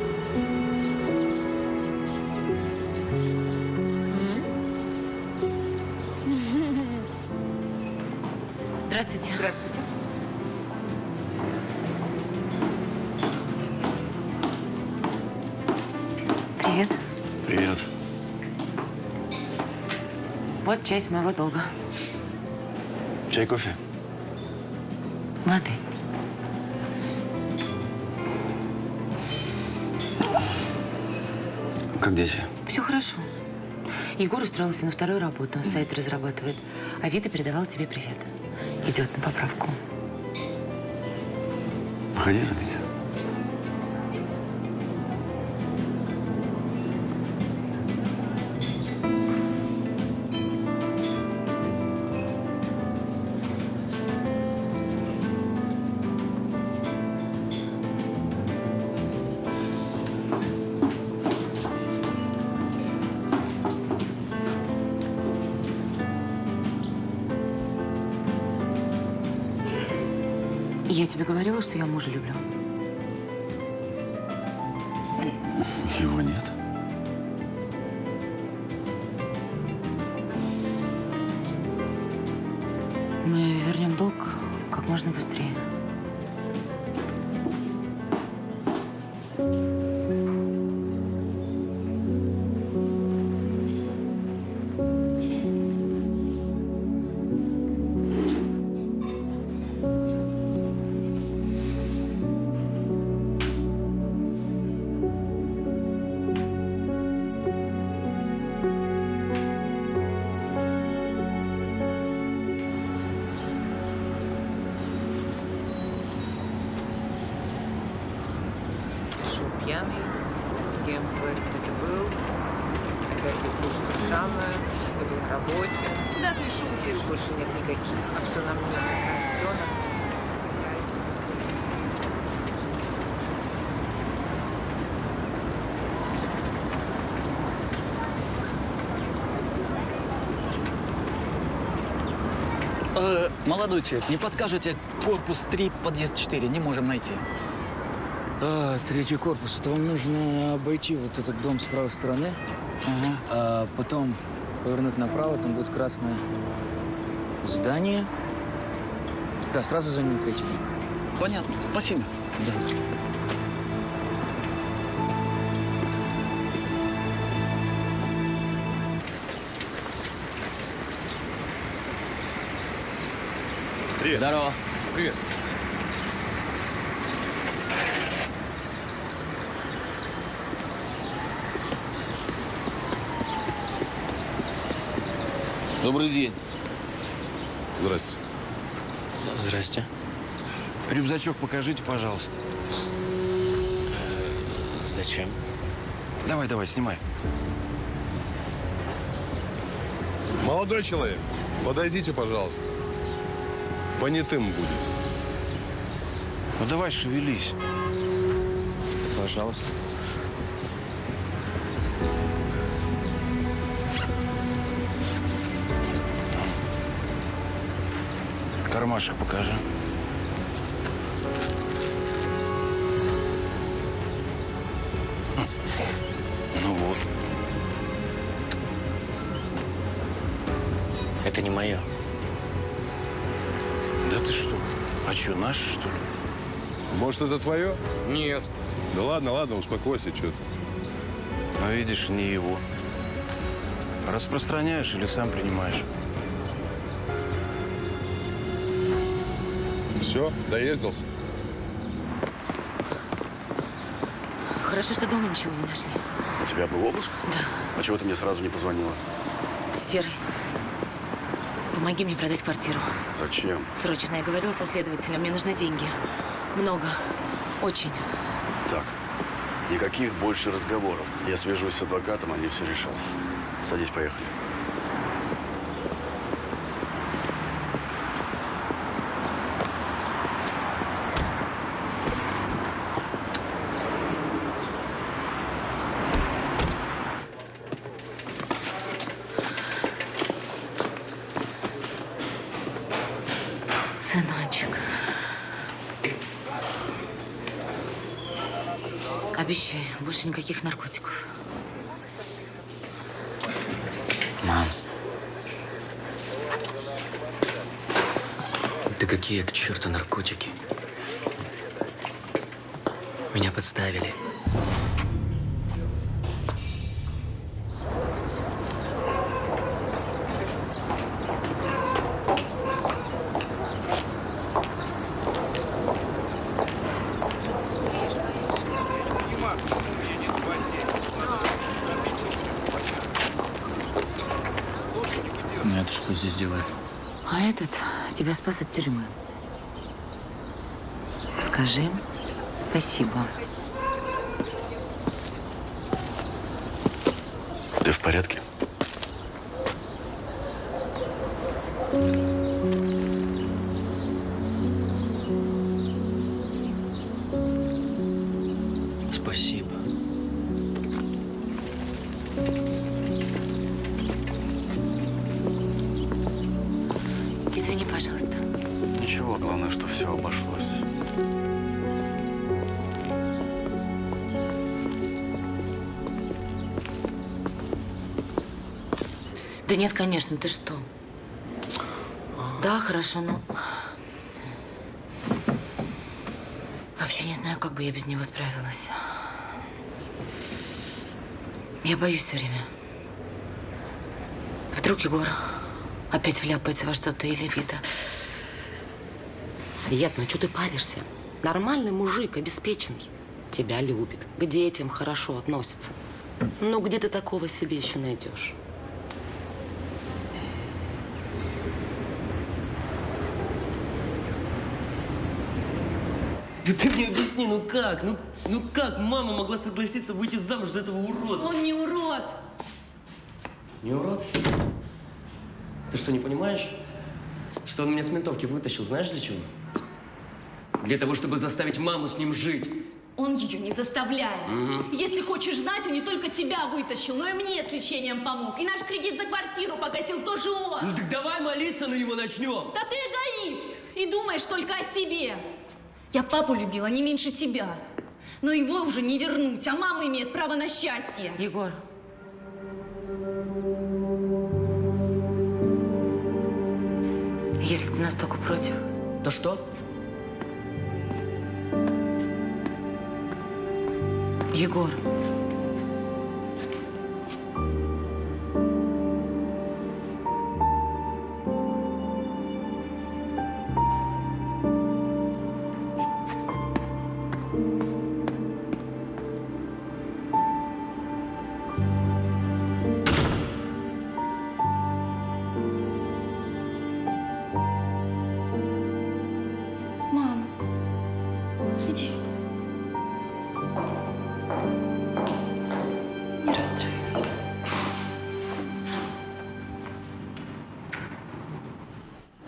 Здравствуйте. Здравствуйте. Привет. Привет. Вот часть моего долга. Чай, кофе? Воды. Как дети? Все хорошо. Егор устроился на вторую работу, сайт разрабатывает. А Вита передавала тебе привет. Идет на поправку. Выходи за меня. Я тебе говорила, что я мужа люблю. Его нет. Мы вернем долг как можно быстрее. Пьяный, кем бы ты был, опять ты слушаешь то же самое, ты был на работе. Да ты шутишь. Сил больше нет никаких, а все на мне, все на мне. Молодой человек, не подскажете корпус 3, подъезд 4? Не можем найти. Третий корпус. Это вам нужно обойти вот этот дом с правой стороны. А потом повернуть направо, там будет красное здание. Да, сразу за ним третий дом. Понятно. Спасибо. Да. Привет. Здорово. Привет. Добрый день. Здрасте. Здрасте. Рюкзачок покажите, пожалуйста. Зачем? Давай, снимай. Молодой человек, подойдите, пожалуйста. Понятым будете. Ну давай, шевелись. Да, пожалуйста. Кармашек покажи. Ну вот. Это не мое. Да ты что? А что, наше, что ли? Может, это твое? Нет. Да ладно, успокойся, что ты. Ну, видишь, не его. Распространяешь или сам принимаешь? Все, доездился? Хорошо, что дома ничего не нашли. У тебя был обыск? Да. А чего ты мне сразу не позвонила? Серый, помоги мне продать квартиру. Зачем? Срочно. Я говорила со следователем, мне нужны деньги. Много. Очень. Так, никаких больше разговоров. Я свяжусь с адвокатом, они все решат. Садись, поехали. Сыночек. Обещаю, больше никаких наркотиков. Мам. Да какие к черту наркотики? Меня подставили. Ну, это что здесь делает? А этот тебя спас от тюрьмы. Скажи спасибо. Ты в порядке? Спасибо. Извини, пожалуйста. Ничего, главное, что все обошлось Да нет, конечно, ты что? Да, хорошо, но... Вообще не знаю, как бы я без него справилась. Я боюсь все время. Вдруг Егор опять вляпается во что-то или Вита. Свет, ну что ты паришься? Нормальный мужик, обеспеченный. Тебя любит, к детям хорошо относится. Ну, где ты такого себе еще найдешь? Да ты мне объясни, ну как? Ну как мама могла согласиться выйти замуж за этого урода? Он не урод. Не урод? Ты что, не понимаешь, что он меня с ментовки вытащил? Знаешь для чего? Для того, чтобы заставить маму с ним жить. Он ее не заставляет. Мгм. Если хочешь знать, он не только тебя вытащил, но и мне с лечением помог. И наш кредит за квартиру погасил тоже он. Ну так давай молиться на него начнем. Да ты эгоист и думаешь только о себе. Я папу любила не меньше тебя. Но его уже не вернуть, а мама имеет право на счастье. Егор. Если ты настолько против... То что? Егор. Мам, иди сюда. Не расстраивайся.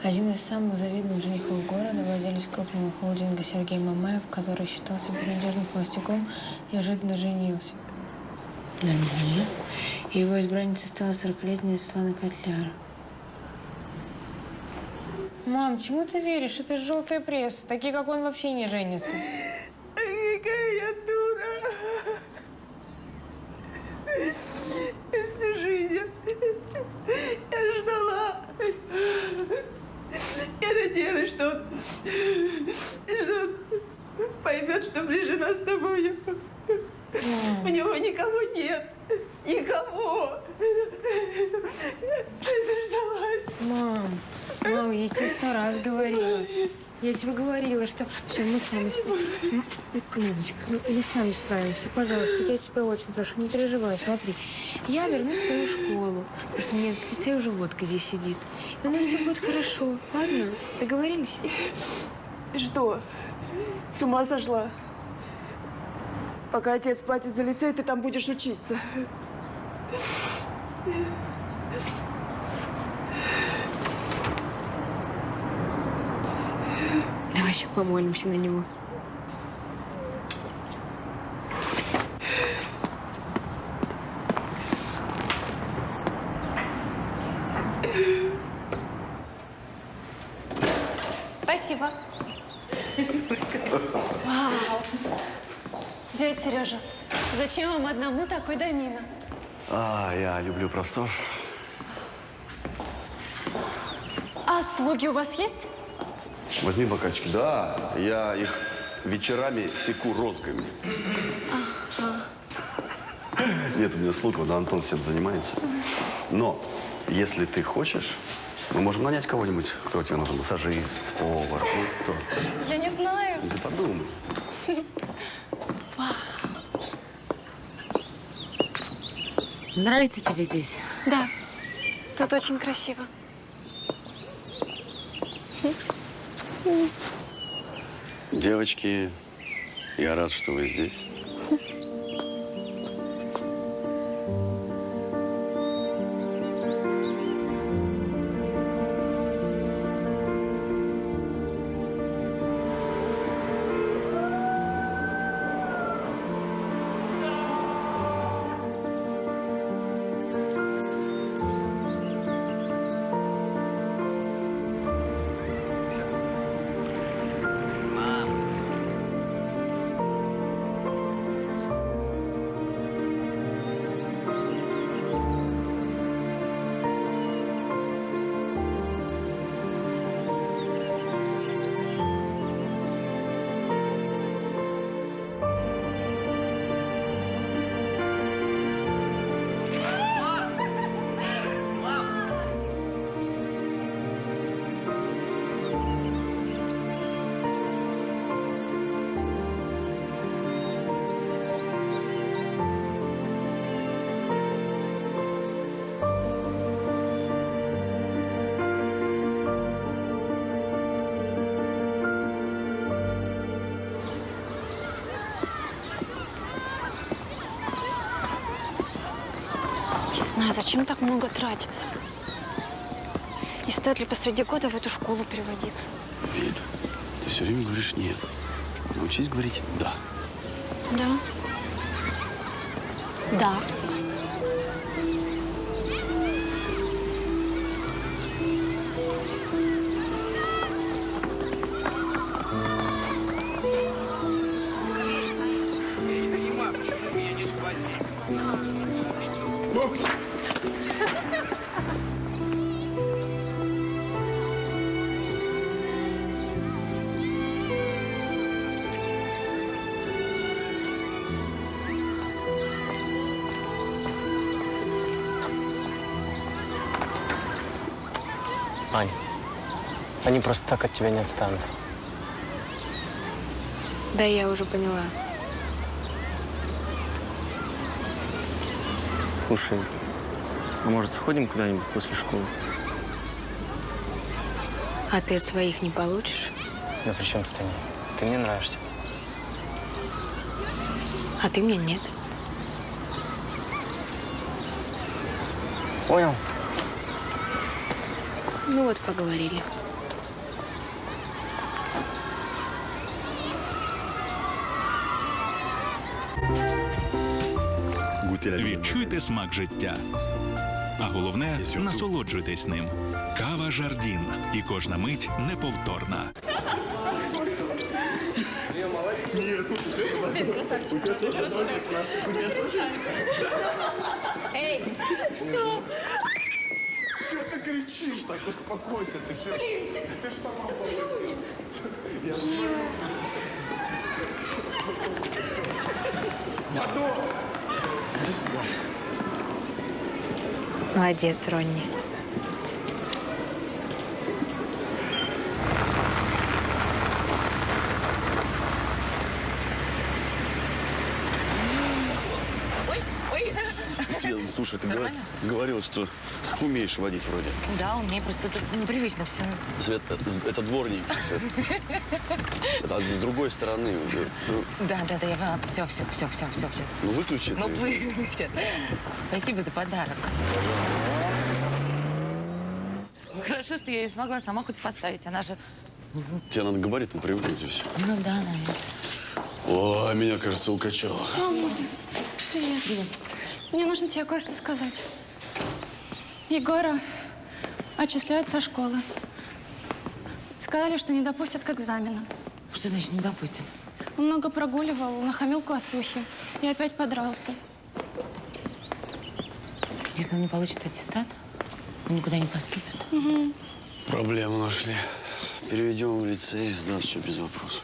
Один из самых завидных женихов города, владелец крупного холдинга Сергей Мамаев, который считался безнадежным холостяком, неожиданно женился. Нормально. И его избранницей стала 40-летняя Светлана Котляр. Мам, чему ты веришь? Это же желтая пресса. Такие, как он, вообще не женятся. Какая я дура. Всю жизнь я ждала. Я надеялась, что он поймет, что ближена с тобой. У него никого нет. Никого. Я дождалась. Мам, я тебе 100 раз говорила. Я тебе говорила, что все, мы сами справимся. Леночка, мы сами справимся. Пожалуйста, я тебя очень прошу, не переживай. Смотри, я вернусь в свою школу, потому что мне в лице уже водка здесь сидит. И у нас все будет хорошо. Ладно? Договорились? Что? С ума сошла? Пока отец платит за лицей, ты там будешь учиться. Давай еще помолимся на него. Спасибо. Вау. Дядя Сережа, зачем вам одному такой домина? Я люблю простор. А слуги у вас есть? Возьми бокальчики. Да, я их вечерами секу розгами. Ага. Нет, у меня слуг, да, Антон всем занимается. Но если ты хочешь, мы можем нанять кого-нибудь, кто тебе нужен. Массажист, повар, ну кто. Я не знаю. Ты подумай. Нравится тебе здесь? Да, тут очень красиво. Девочки, я рад, что вы здесь. знаю, зачем так много тратиться. И стоит ли посреди года в эту школу переводиться? Вит, ты все время говоришь «нет». Научись говорить «да». Да. Да. Ань, они просто так от тебя не отстанут. Да, я уже поняла. Слушай, а может, сходим куда-нибудь после школы? А ты от своих не получишь? Да при чем тут они? Ты мне нравишься. А ты мне нет. Понял? Ну вот, поговорили. Відчуйте смак життя. А головне, насолоджуйтесь ним. Кава Жардін. І кожна мить неповторна. Эй, что? Что ты кричишь? Так успокойся, ты все. Ты ж сама попросила. Я знаю. Подумай. Иди сюда. Молодец, Ронни. Свет, слушай, ты говорила, что умеешь водить вроде. Да, у меня просто тут непривычно все. Свет, это дворник. Свет. Это с другой стороны. Да, я поняла. Все, сейчас. Ну, выключи. Ну, выключи. Спасибо за подарок. Хорошо, что я ее смогла сама хоть поставить. Она же... Тебе надо габаритом привыкнуть и все. Ну да, наверное. О, меня, кажется, укачало. Мама, привет. Мне нужно тебе кое-что сказать. Егора отчисляют со школы. Сказали, что не допустят к экзамену. Что значит не допустят? Он много прогуливал, нахамил классухи и опять подрался. Если он не получит аттестат, он никуда не поступит. Угу. Проблему нашли. Переведем в лицей, сдаст все без вопросов.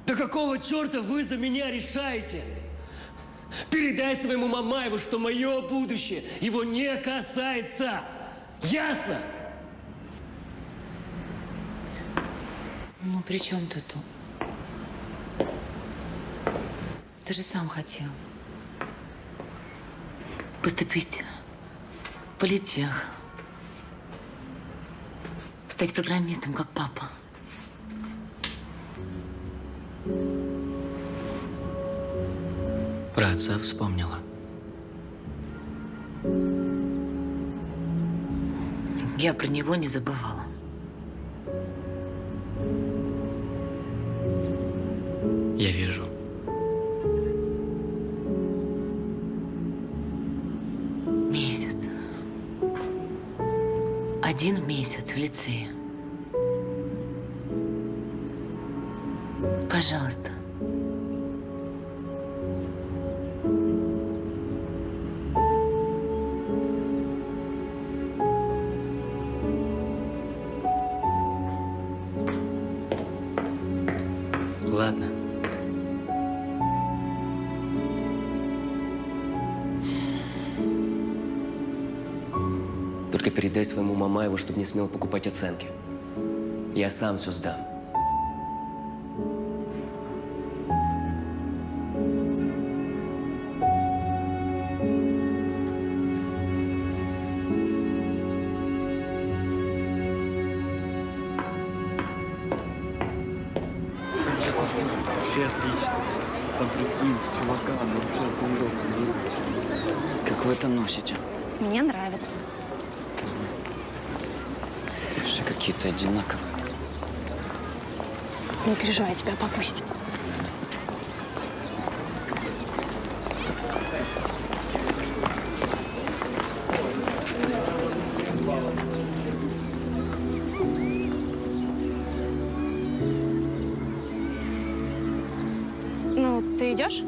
Да какого черта вы за меня решаете? Передай своему Мамаеву, что мое будущее его не касается. Ясно? Ну, при чем тут? Ты же сам хотел поступить в политех, стать программистом, как папа. Про отца вспомнила. Я про него не забывала. Я вижу. Месяц. 1 месяц в лицее. Пожалуйста. Ладно. Только передай своему Мамаеву, чтобы не смел покупать оценки. Я сам все сдам. Вообще отлично. там прикинь, чувака, ну вообще тренировка. Как вы это носите? Мне нравится. Все какие-то одинаковые. Не переживай, тебя попустит. Ну, ты идешь?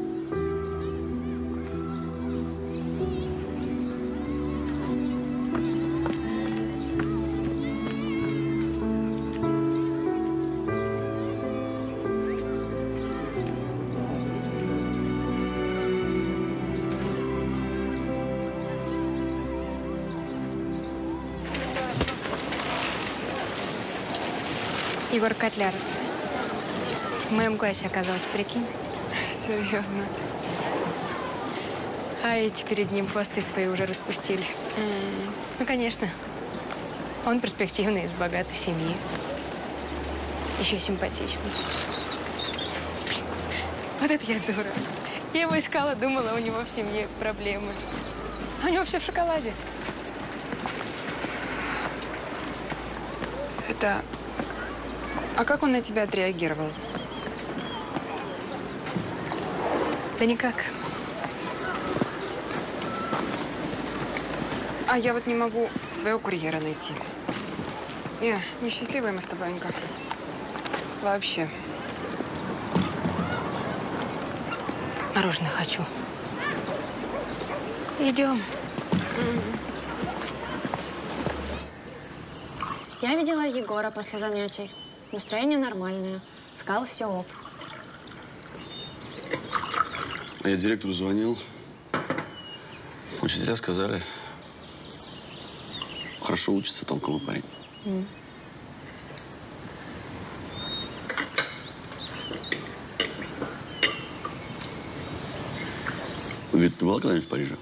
Егор Котляров. В моем классе оказался, прикинь. Серьезно? А эти перед ним хвосты свои уже распустили. Ну, конечно. Он перспективный, из богатой семьи. Еще симпатичный. Вот это я дура. Я его искала, думала, у него в семье проблемы. А у него все в шоколаде. Это... А как он на тебя отреагировал? Да никак. А я вот не могу своего курьера найти. Несчастливые мы с тобой, Анька. Вообще. Мороженое хочу. Идем. Я видела Егора после занятий. Настроение нормальное. Сказал, все ок. А я директору звонил. Учителя сказали, хорошо учится, толковый парень. Вид, ты была когда-нибудь в Париже?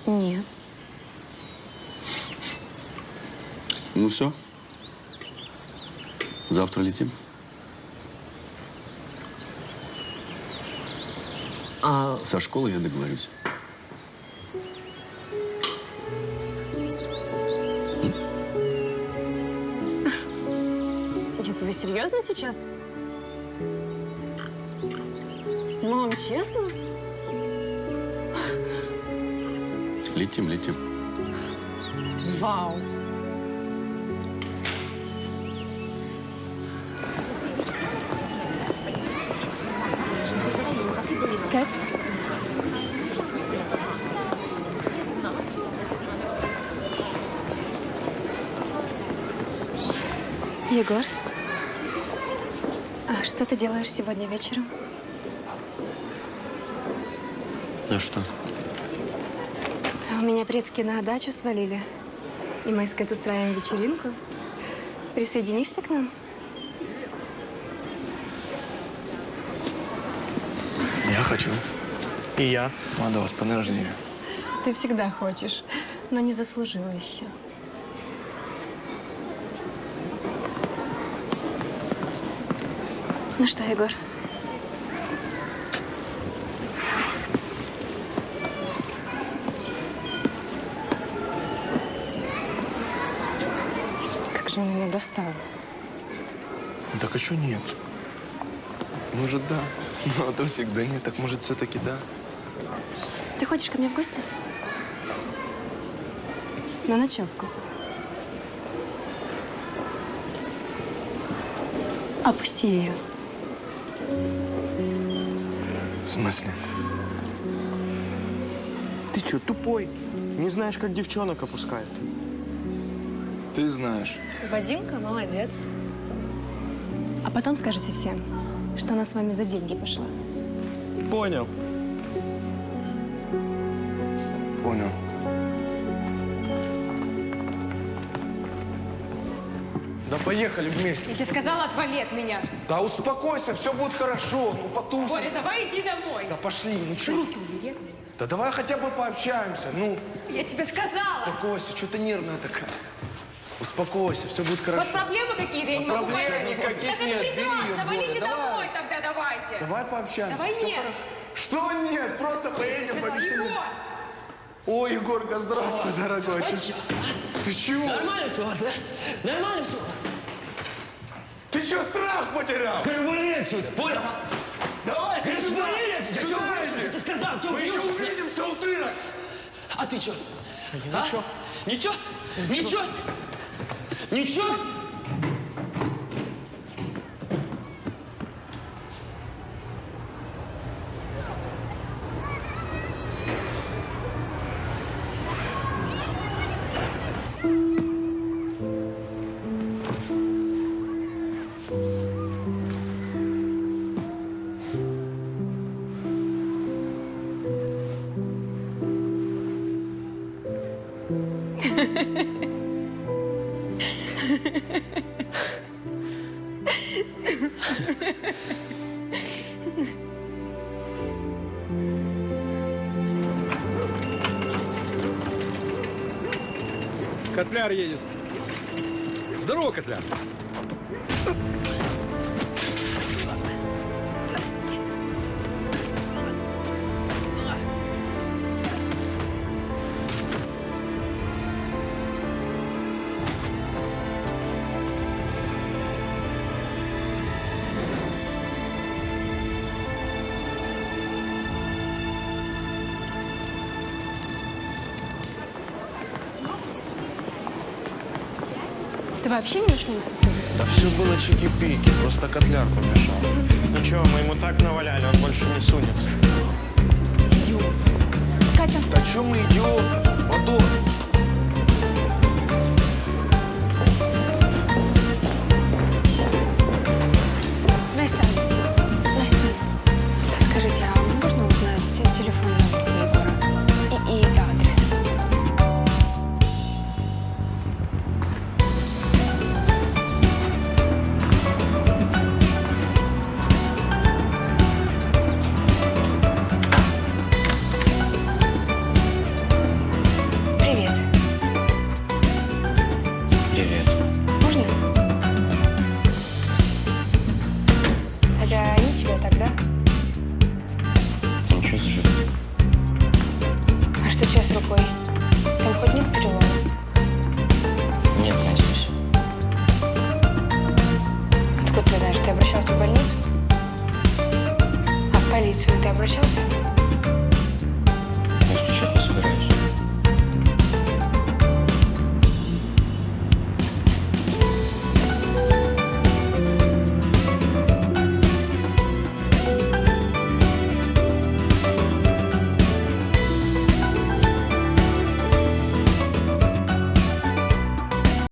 Нет. Ну все. Завтра летим. Со школы я договорюсь. Нет, вы серьезно сейчас? Мам, честно? Летим, летим. Вау. Кать? Егор, а что ты делаешь сегодня вечером? А что? У меня предки на дачу свалили, и мы с Кэт устраиваем вечеринку. Присоединишься к нам? Я хочу. И я. Надо вас по рождения. Ты всегда хочешь, но не заслужила еще. Ну что, Егор? Как же она меня достала. Так а что нет? Может, да. Ну, а то всегда нет. Так может, все-таки да. Ты хочешь ко мне в гости? На ночевку. Опусти ее. В смысле? Ты что, тупой? Не знаешь, как девчонок опускают? Ты знаешь. Вадимка молодец. А потом скажете всем, что она с вами за деньги пошла. Понял. Понял. Да поехали вместе. Я тебе сказала, отвали от меня. Да успокойся, все будет хорошо. Ну, потусим. Боря, давай иди домой. Да пошли, ну что? Руки убери. Да давай хотя бы пообщаемся, ну. Я тебе сказала. Успокойся, что ты нервная такая. Успокойся, все будет У хорошо. вас проблемы какие-то, я не могу Проблем понять. никаких Так нет, это бери прекрасно, её, валите Боря, давай. домой тогда, давайте. Давай пообщаемся. Давай Все нет. хорошо. Что нет? Просто поедем повеселимся. Ой, Егорка, здравствуй, дорогой. Ты чего? Нормально все у вас, да? Нормально все? Ты что, страх потерял? Вали отсюда, понял? Давай, ты сюда. Свали отсюда! Сюда Чё иди. ты сказал? Чё Мы еще бьёшь? увидимся у дырок. А ты чё? Ничего. Ничего? Ничего? Ничего? Котляр едет. Здорово, Котляр. Ты вообще ни на что не способен? Да все было чики-пики, просто Котляр помешал. Ничего, мы ему так наваляли, он больше не сунется. Идиот. Катя. Да что мы идиот? Водор.